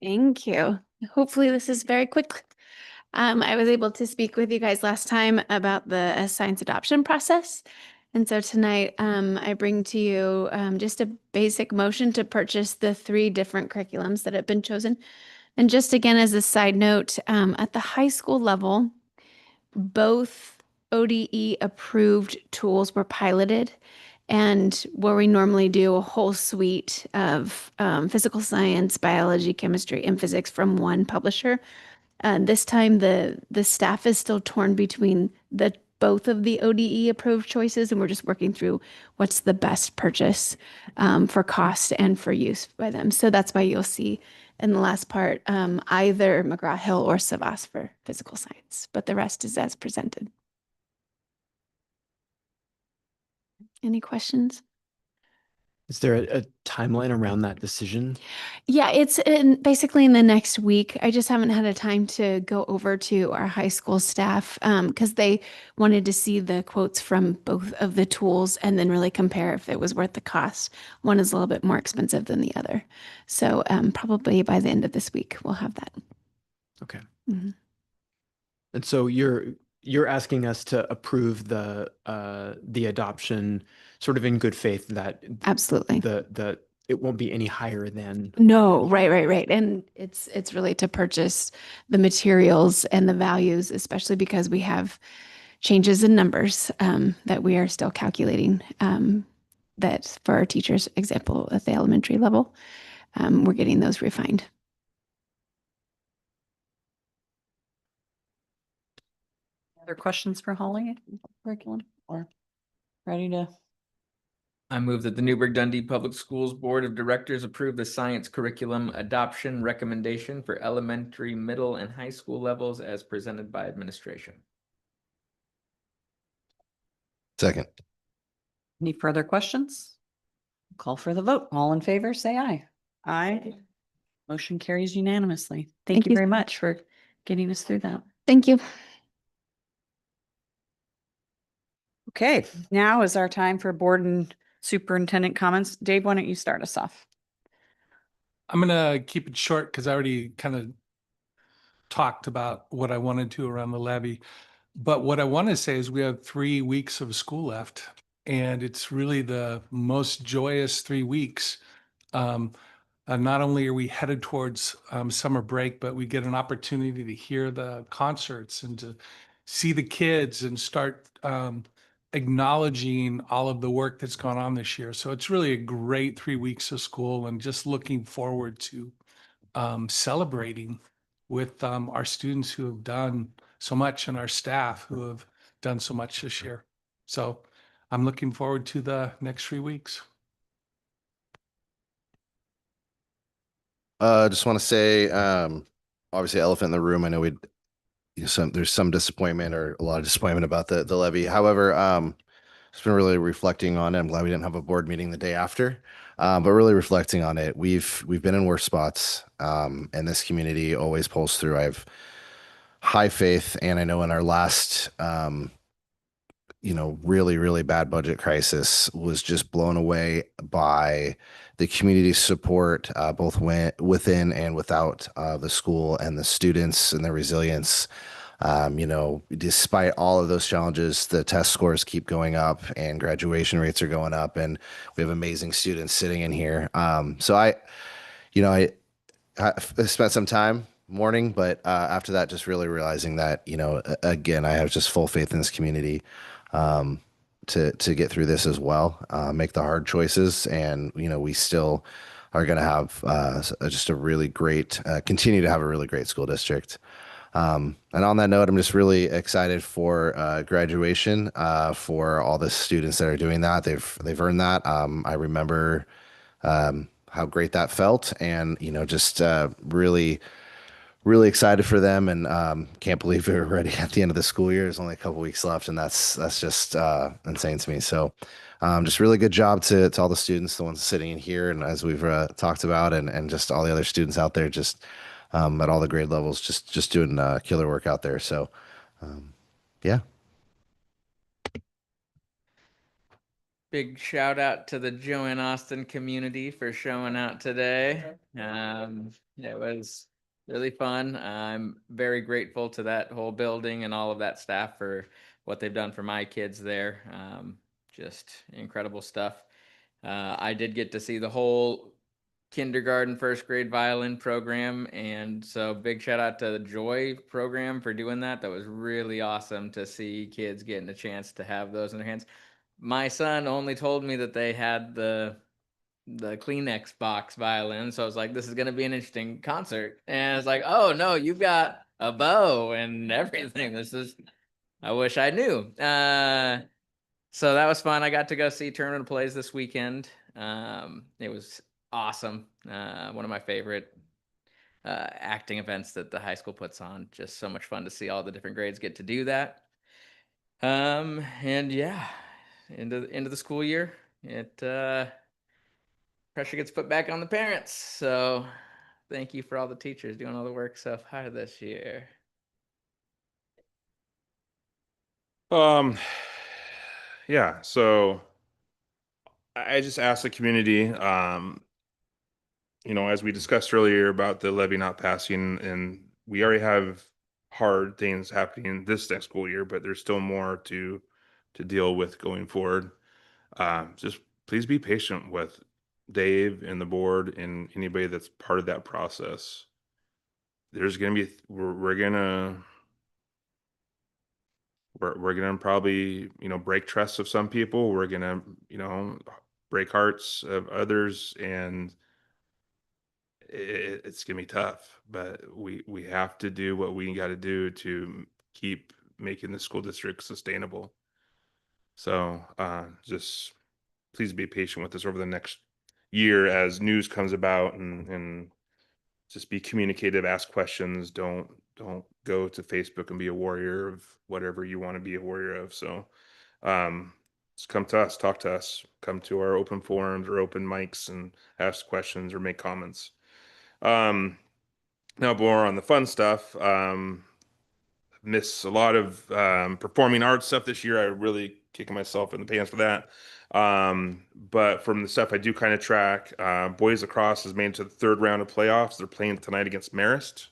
Thank you. Hopefully this is very quick. I was able to speak with you guys last time about the science adoption process. And so tonight, I bring to you just a basic motion to purchase the 3 different curriculums that have been chosen. And just again, as a side note, at the high school level, both ODE approved tools were piloted. And where we normally do a whole suite of physical science, biology, chemistry, and physics from one publisher, this time the staff is still torn between both of the ODE approved choices, and we're just working through what's the best purchase for cost and for use by them. So that's why you'll see in the last part either McGraw-Hill or Savas for physical science, but the rest is as presented. Any questions? Is there a timeline around that decision? Yeah, it's basically in the next week. I just haven't had a time to go over to our high school staff because they wanted to see the quotes from both of the tools and then really compare if it was worth the cost. One is a little bit more expensive than the other. So probably by the end of this week, we'll have that. Okay. Mhm. And so you're asking us to approve the adoption sort of in good faith that Absolutely. the it won't be any higher than. No, right. And it's really to purchase the materials and the values, especially because we have changes in numbers that we are still calculating that for our teachers, example, at the elementary level, we're getting those refined. Other questions for Holly? Curriculum or ready to? I move that the Newberg Dundee Public Schools Board of Directors approve the science curriculum adoption recommendation for elementary, middle, and high school levels as presented by administration. Second. Any further questions? Call for the vote. All in favor, say aye. Aye. Motion carries unanimously. Thank Thank you you. very much for getting us through that. Thank you. Okay, now is our time for board and superintendent comments. Dave, why don't you start us off? I'm gonna keep it short because I already kind of talked about what I wanted to around the levy. But what I want to say is we have 3 weeks of school left, and it's really the most joyous 3 weeks. Not only are we headed towards summer break, but we get an opportunity to hear the concerts and to see the kids and start acknowledging all of the work that's gone on this year. So it's really a great 3 weeks of school, and just looking forward to celebrating with our students who have done so much and our staff who have done so much this year. So I'm looking forward to the next 3 weeks. Just want to say, obviously, elephant in the room. I know there's some disappointment or a lot of disappointment about the levy. However, just been really reflecting on it. I'm glad we didn't have a board meeting the day after, but really reflecting on it. We've been in worse spots, and this community always pulls through. I have high faith, and I know in our last, really, really bad budget crisis was just blown away by the community support, both within and without the school, and the students and their resilience. Despite all of those challenges, the test scores keep going up and graduation rates are going up, and we have amazing students sitting in here. So I spent some time mourning, but after that, just really realizing that, again, I have just full faith in this community to get through this as well, make the hard choices. And, we still are going to have just a really great, continue to have a really great school district. And on that note, I'm just really excited for graduation for all the students that are doing that. They've earned that. I remember how great that felt, and just really, really excited for them, and can't believe we're already at the end of the school year. There's only a couple weeks left, and that's just insane to me. So just really good job to all the students, the ones sitting in here, and as we've talked about, and just all the other students out there, just at all the grade levels, just doing killer work out there. So yeah. Big shout out to the Joanne Austin community for showing out today. It was really fun. I'm very grateful to that whole building and all of that staff for what they've done for my kids there. Just incredible stuff. I did get to see the whole kindergarten, first grade violin program. And so big shout out to the Joy program for doing that. That was really awesome to see kids getting a chance to have those in their hands. My son only told me that they had the Kleenex box violin. So I was like, this is going to be an interesting concert. And it's like, oh no, you've got a bow and everything. I wish I knew. So that was fun. I got to go see Tournament of Plays this weekend. It was awesome. One of my favorite acting events that the high school puts on. Just so much fun to see all the different grades get to do that. And yeah, into the school year, pressure gets put back on the parents. So thank you for all the teachers doing all the work so far this year. Yeah, so I just asked the community, as we discussed earlier about the levy not passing, and we already have hard things happening this next school year, but there's still more to deal with going forward. Just please be patient with Dave and the board and anybody that's part of that process. There's gonna be we're gonna probably break trusts of some people. We're gonna break hearts of others, and it's gonna be tough. But we have to do what we got to do to keep making the school district sustainable. So just please be patient with us over the next year as news comes about, and just be communicative, ask questions. Don't go to Facebook and be a warrior of whatever you want to be a warrior of. So just come to us, talk to us, come to our open forums or open mics and ask questions or make comments. Now more on the fun stuff. Miss a lot of performing arts stuff this year. I really kicking myself in the pants for that. But from the stuff I do kind of track, boys lacrosse has made it to the third round of playoffs. They're playing tonight against Marist.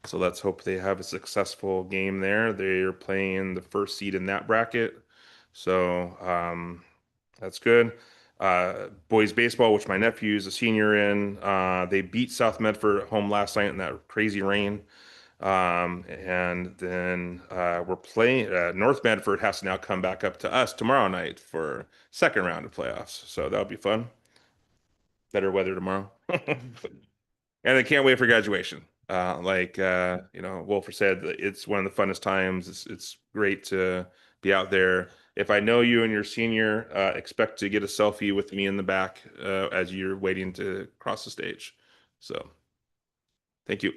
So let's hope they have a successful game there. They're playing the first seed in that bracket. So that's good. Boys baseball, which my nephew is a senior in, they beat South Medford at home last night in that crazy rain. And then we're playing North Medford has to now come back up to us tomorrow night for second round of playoffs. So that'll be fun. Better weather tomorrow. And I can't wait for graduation. Wolfer said, it's one of the funnest times. It's great to be out there. If I know you and you're senior, expect to get a selfie with me in the back as you're waiting to cross the stage. So thank you.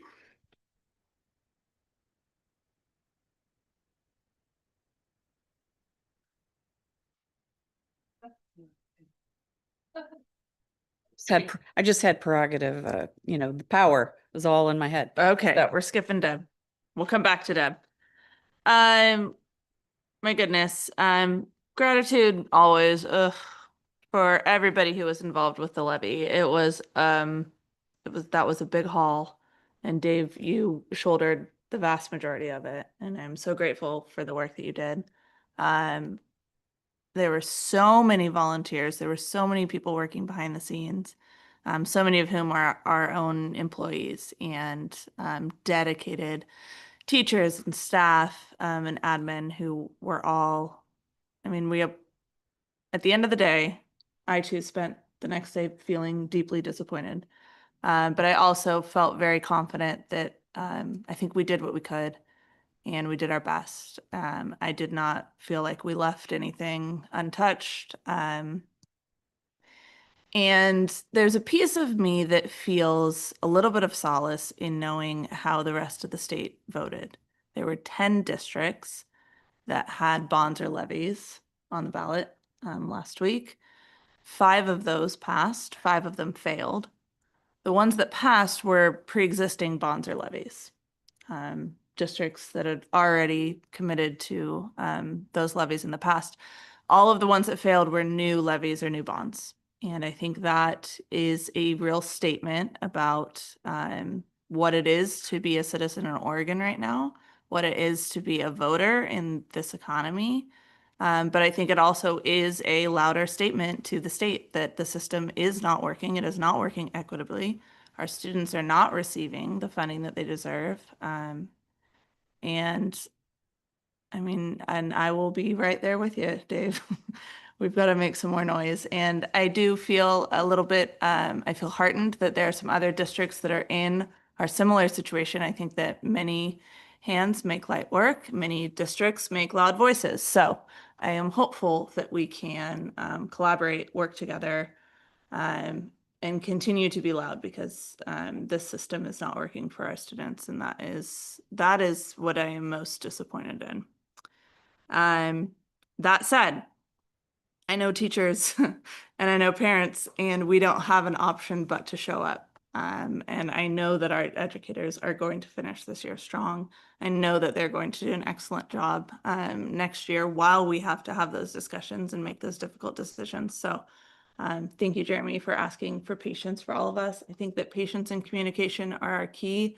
I just had prerogative, the power was all in my head. Okay, we're skipping Deb. We'll come back to Deb. My goodness. Gratitude always, for everybody who was involved with the levy. That was a big haul. And Dave, you shouldered the vast majority of it. And I'm so grateful for the work that you did. There were so many volunteers. There were so many people working behind the scenes. So many of whom are our own employees and dedicated teachers and staff and admin who were all, at the end of the day, I too spent the next day feeling deeply disappointed. But I also felt very confident that I think we did what we could and we did our best. I did not feel like we left anything untouched. And there's a piece of me that feels a little bit of solace in knowing how the rest of the state voted. There were 10 districts that had bonds or levies on the ballot last week. 5 of those passed, 5 of them failed. The ones that passed were pre-existing bonds or levies. Districts that had already committed to those levies in the past. All of the ones that failed were new levies or new bonds. And I think that is a real statement about what it is to be a citizen in Oregon right now, what it is to be a voter in this economy. But I think it also is a louder statement to the state that the system is not working. It is not working equitably. Our students are not receiving the funding that they deserve. And I mean, and I will be right there with you, Dave. We've got to make some more noise. And I do feel a little bit, I feel heartened that there are some other districts that are in our similar situation. I think that many hands make light work, many districts make loud voices. So I am hopeful that we can collaborate, work together, and continue to be loud because this system is not working for our students. And that is what I am most disappointed in. That said, I know teachers and I know parents, and we don't have an option but to show up. And I know that our educators are going to finish this year strong. I know that they're going to do an excellent job next year while we have to have those discussions and make those difficult decisions. So thank you, Jeremy, for asking for patience for all of us. I think that patience and communication are our key.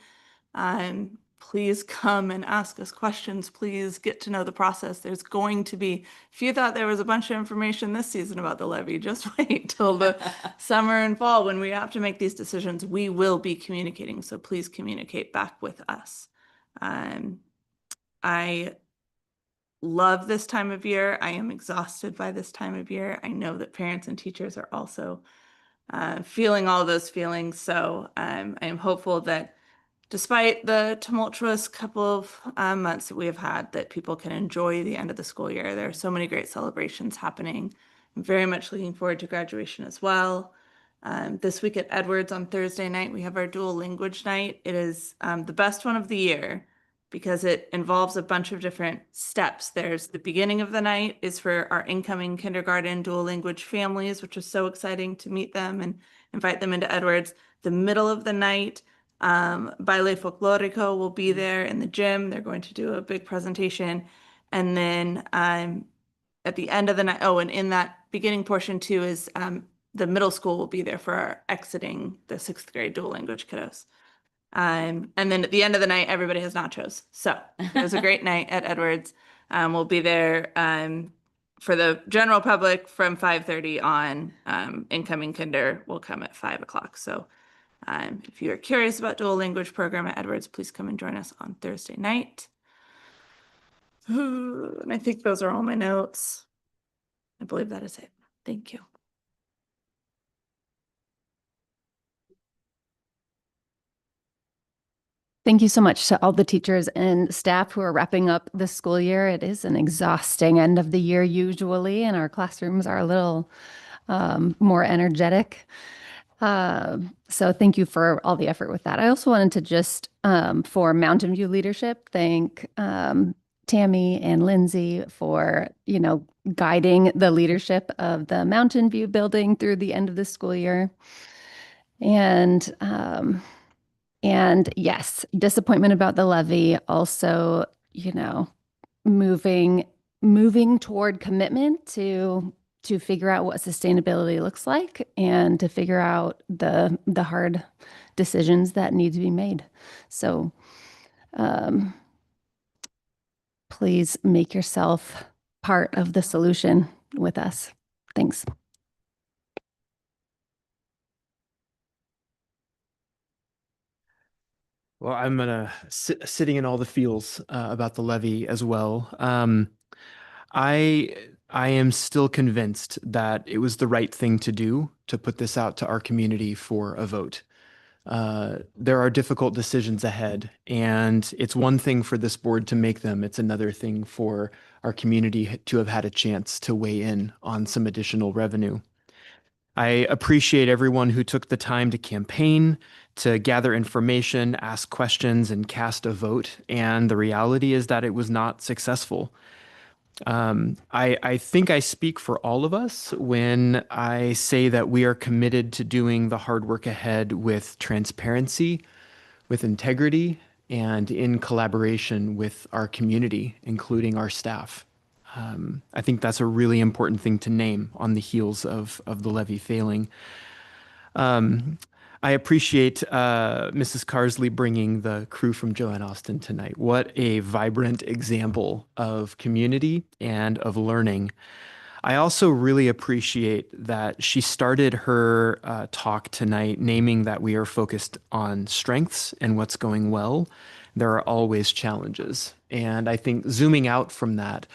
Please come and ask us questions. Please get to know the process. There's going to be, if you thought there was a bunch of information this season about the levy, just wait till the summer and fall when we have to make these decisions. We will be communicating, so please communicate back with us. I love this time of year. I am exhausted by this time of year. I know that parents and teachers are also feeling all those feelings. So I am hopeful that despite the tumultuous couple of months that we have had, that people can enjoy the end of the school year. There are so many great celebrations happening. I'm very much looking forward to graduation as well. This week at Edwards on Thursday night, we have our dual language night. It is the best one of the year because it involves a bunch of different steps. There's the beginning of the night is for our incoming kindergarten dual language families, which is so exciting to meet them and invite them into Edwards. The middle of the night, Baile Folklorico will be there in the gym. They're going to do a big presentation. And then at the end of the night, oh, and in that beginning portion too is the middle school will be there for our exiting the 6th grade dual language kiddos. And then at the end of the night, everybody has nachos. So it was a great night at Edwards. We'll be there for the general public from 5:30 on. Incoming kinder will come at 5 o'clock. So if you are curious about dual language program at Edwards, please come and join us on Thursday night. And I think those are all my notes. I believe that is it. Thank you. Thank you so much to all the teachers and staff who are wrapping up the school year. It is an exhausting end of the year usually, and our classrooms are a little more energetic. So thank you for all the effort with that. I also wanted to just, for Mountain View leadership, thank Tammy and Lindsay for, guiding the leadership of the Mountain View building through the end of the school year. And yes, disappointment about the levy. Also, moving toward commitment to figure out what sustainability looks like and to figure out the hard decisions that need to be made. So please make yourself part of the solution with us. Thanks. Well, I'm sitting in all the feels about the levy as well. I am still convinced that it was the right thing to do to put this out to our community for a vote. There are difficult decisions ahead, and it's one thing for this board to make them. It's another thing for our community to have had a chance to weigh in on some additional revenue. I appreciate everyone who took the time to campaign, to gather information, ask questions, and cast a vote. And the reality is that it was not successful. I think I speak for all of us when I say that we are committed to doing the hard work ahead with transparency, with integrity, and in collaboration with our community, including our staff. I think that's a really important thing to name on the heels of the levy failing. I appreciate Mrs. Carsley bringing the crew from Joanne Austin tonight. What a vibrant example of community and of learning. I also really appreciate that she started her talk tonight naming that we are focused on strengths and what's going well. There are always challenges. And I think zooming out from that,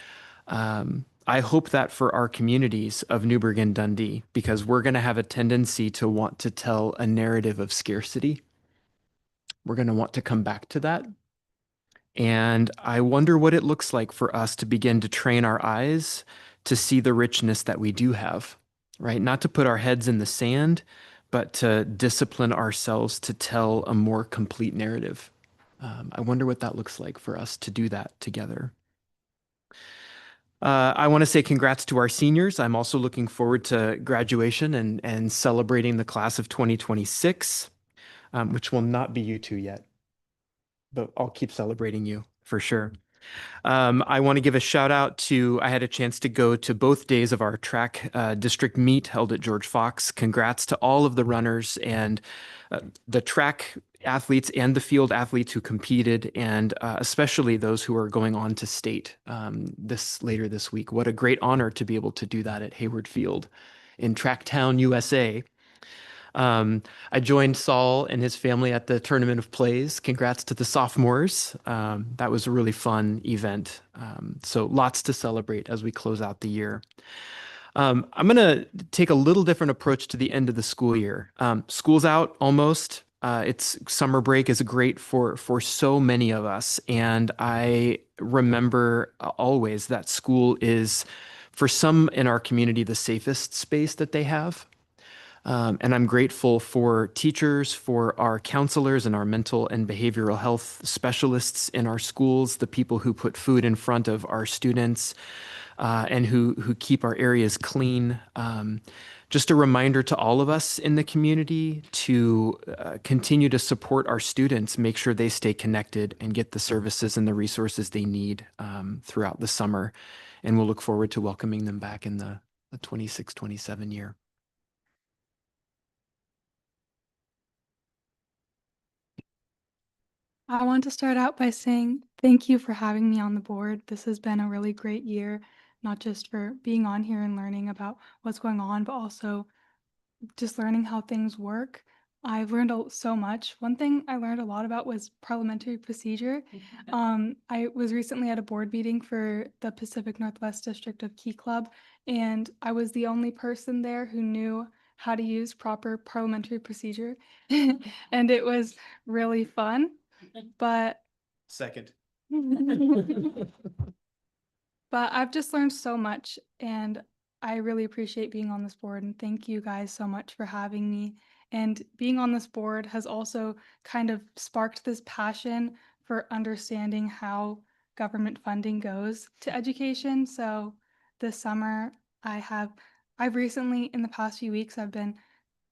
I hope that for our communities of Newberg and Dundee, because we're going to have a tendency to want to tell a narrative of scarcity. We're going to want to come back to that. And I wonder what it looks like for us to begin to train our eyes to see the richness that we do have, right? Not to put our heads in the sand, but to discipline ourselves to tell a more complete narrative. I wonder what that looks like for us to do that together. I want to say congrats to our seniors. I'm also looking forward to graduation and celebrating the class of 2026, which will not be you two yet, but I'll keep celebrating you for sure. I want to give a shout out to, I had a chance to go to both days of our track district meet held at George Fox. Congrats to all of the runners and the track athletes and the field athletes who competed, and especially those who are going on to state later this week. What a great honor to be able to do that at Hayward Field in Tracktown, USA. I joined Saul and his family at the Tournament of Plays. Congrats to the sophomores. That was a really fun event. So lots to celebrate as we close out the year. I'm going to take a little different approach to the end of the school year. School's out almost. It's summer break is great for so many of us. And I remember always that school is, for some in our community, the safest space that they have. And I'm grateful for teachers, for our counselors and our mental and behavioral health specialists in our schools, the people who put food in front of our students and who keep our areas clean. Just a reminder to all of us in the community to continue to support our students, make sure they stay connected and get the services and the resources they need throughout the summer. And we'll look forward to welcoming them back in the 26-27 year. I want to start out by saying thank you for having me on the board. This has been a really great year, not just for being on here and learning about what's going on, but also just learning how things work. I've learned so much. One thing I learned a lot about was parliamentary procedure. I was recently at a board meeting for the Pacific Northwest District of Key Club, and I was the only person there who knew how to use proper parliamentary procedure. And it was really fun. But Second. But I've just learned so much, and I really appreciate being on this board, and thank you guys so much for having me. And being on this board has also kind of sparked this passion for understanding how government funding goes to education. So this summer I've recently, in the past few weeks, I've been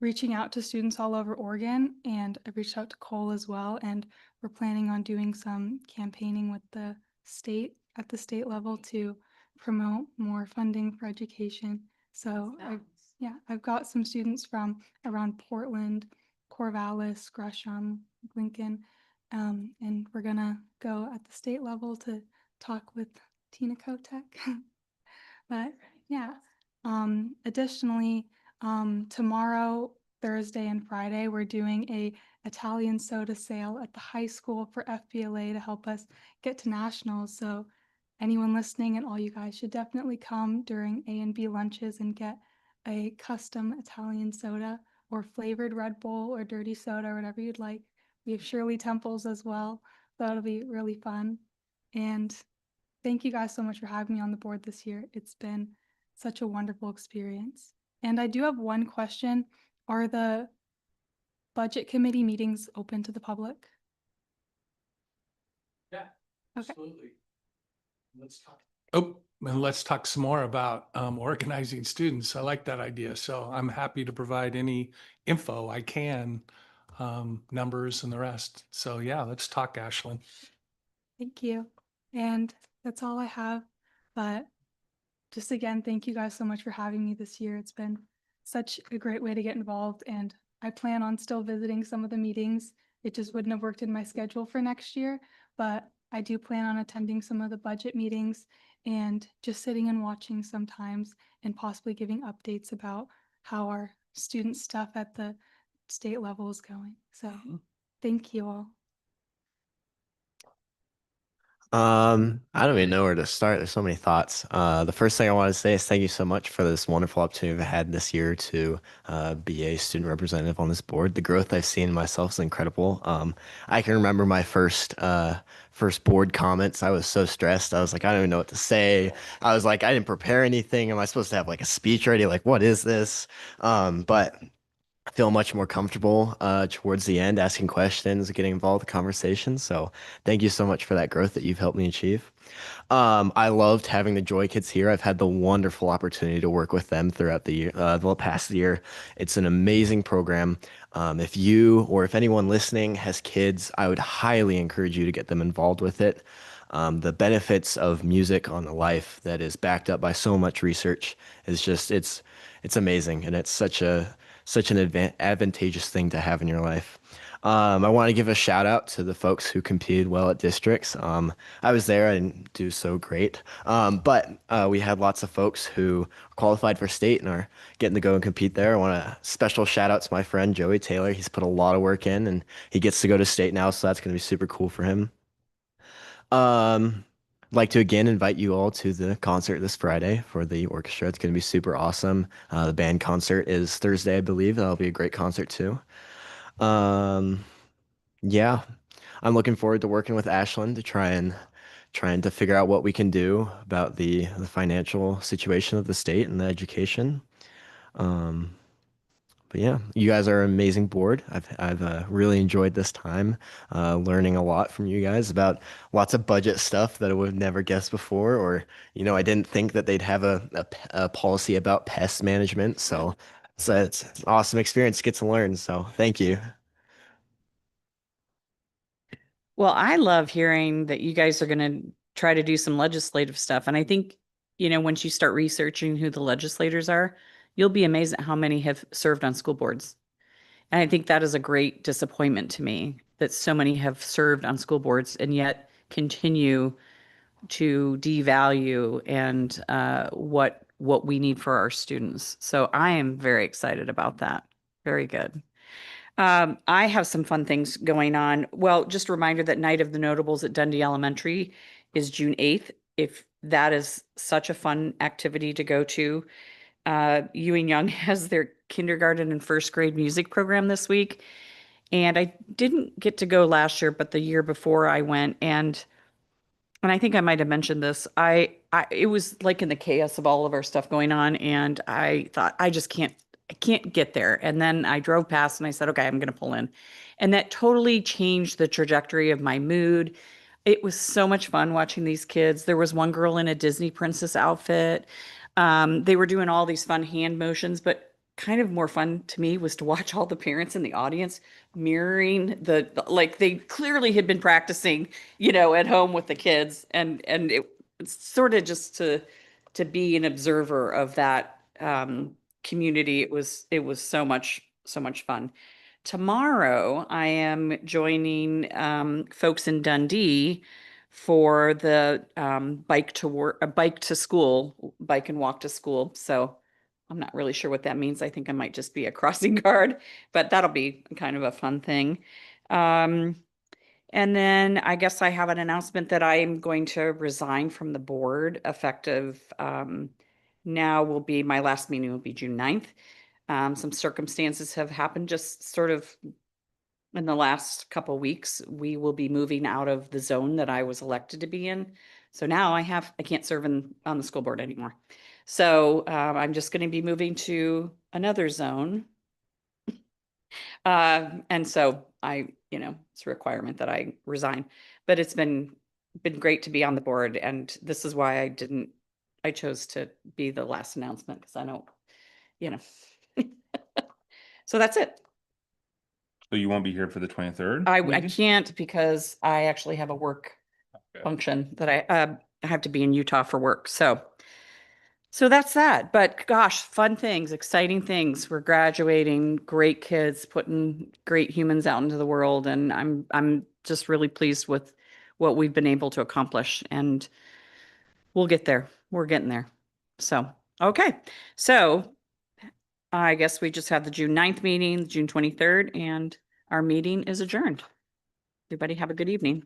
reaching out to students all over Oregon, and I've reached out to Cole as well, and we're planning on doing some campaigning with the state at the state level to promote more funding for education. So I've got some students from around Portland, Corvallis, Gresham, Lincoln, and we're gonna go at the state level to talk with Tina Kotek. But yeah, additionally, tomorrow, Thursday and Friday, we're doing a Italian soda sale at the high school for FBLA to help us get to nationals. So anyone listening and all you guys should definitely come during A and B lunches and get a custom Italian soda or flavored Red Bull or dirty soda or whatever you'd like. We have Shirley Temples as well. That'll be really fun. And thank you guys so much for having me on the board this year. It's been such a wonderful experience. And I do have one question. Are the budget committee meetings open to the public? Yeah, Okay. absolutely. Let's talk. Oh, and let's talk some more about organizing students. I like that idea. So I'm happy to provide any info I can, numbers and the rest. So yeah, let's talk, Ashlyn. Thank you. And that's all I have. But just again, thank you guys so much for having me this year. It's been such a great way to get involved, and I plan on still visiting some of the meetings. It just wouldn't have worked in my schedule for next year, but I do plan on attending some of the budget meetings and just sitting and watching sometimes and possibly giving updates about how our student stuff at the state level is going. So thank you all. I don't even know where to start. There's so many thoughts. The first thing I want to say is thank you so much for this wonderful opportunity I've had this year to be a student representative on this board. The growth I've seen in myself is incredible. I can remember my first board comments. I was so stressed. I was like, I don't even know what to say. I was like, I didn't prepare anything. Am I supposed to have like a speech ready? Like, what is this? But I feel much more comfortable towards the end, asking questions, getting involved in conversations. So thank you so much for that growth that you've helped me achieve. I loved having the Joy Kids here. I've had the wonderful opportunity to work with them throughout the year, the past year. It's an amazing program. If you or if anyone listening has kids, I would highly encourage you to get them involved with it. The benefits of music on a life that is backed up by so much research is just it's amazing, and it's such an advantageous thing to have in your life. I want to give a shout out to the folks who competed well at districts. I was there, I didn't do so great, but we had lots of folks who qualified for state and are getting to go and compete there. I want a special shout out to my friend Joey Taylor. He's put a lot of work in, and he gets to go to state now, so that's going to be super cool for him. I'd like to again invite you all to the concert this Friday for the orchestra. It's going to be super awesome. The band concert is Thursday, I believe. That'll be a great concert too. Yeah, I'm looking forward to working with Ashlyn to trying to figure out what we can do about the financial situation of the state and the education. But yeah, you guys are an amazing board. I've really enjoyed this time, learning a lot from you guys about lots of budget stuff that I would have never guessed before, or I didn't think that they'd have a policy about pest management. So it's an awesome experience to get to learn. So thank you. Well, I love hearing that you guys are going to try to do some legislative stuff. And I think, once you start researching who the legislators are, you'll be amazed at how many have served on school boards. And I think that is a great disappointment to me that so many have served on school boards and yet continue to devalue and what we need for our students. So I am very excited about that. Very good. I have some fun things going on. Well, just a reminder that Night of the Notables at Dundee Elementary is June 8th. If that is such a fun activity to go to. Ewing Young has their kindergarten and first grade music program this week. And I didn't get to go last year, but the year before I went, and I think I might have mentioned this. It was like in the chaos of all of our stuff going on, and I thought I can't get there. And then I drove past and I said, okay, I'm going to pull in. And that totally changed the trajectory of my mood. It was so much fun watching these kids. There was one girl in a Disney princess outfit. They were doing all these fun hand motions, but kind of more fun to me was to watch all the parents in the audience mirroring like they clearly had been practicing, at home with the kids, and it's sort of just to be an observer of that community. It was so much fun. Tomorrow I am joining folks in Dundee for the bike to school, bike and walk to school. So I'm not really sure what that means. I think I might just be a crossing guard, but that'll be kind of a fun thing. And then I guess I have an announcement that I'm going to resign from the board effective now will be my last meeting will be June 9th. Some circumstances have happened just sort of in the last couple weeks. We will be moving out of the zone that I was elected to be in. So now I can't serve on the school board anymore. So I'm just going to be moving to another zone. And so it's a requirement that I resign, but it's been great to be on the board. And this is why I chose to be the last announcement, because I don't, so that's it. So you won't be here for the 23rd? I can't, because I actually have a work function that I have to be in Utah for work. So So that's that. But gosh, fun things, exciting things. We're graduating, great kids, putting great humans out into the world. And I'm just really pleased with what we've been able to accomplish. And we'll get there. We're getting there. So, okay. So I guess we just have the June 9th meeting, June 23rd, and our meeting is adjourned. Everybody have a good evening.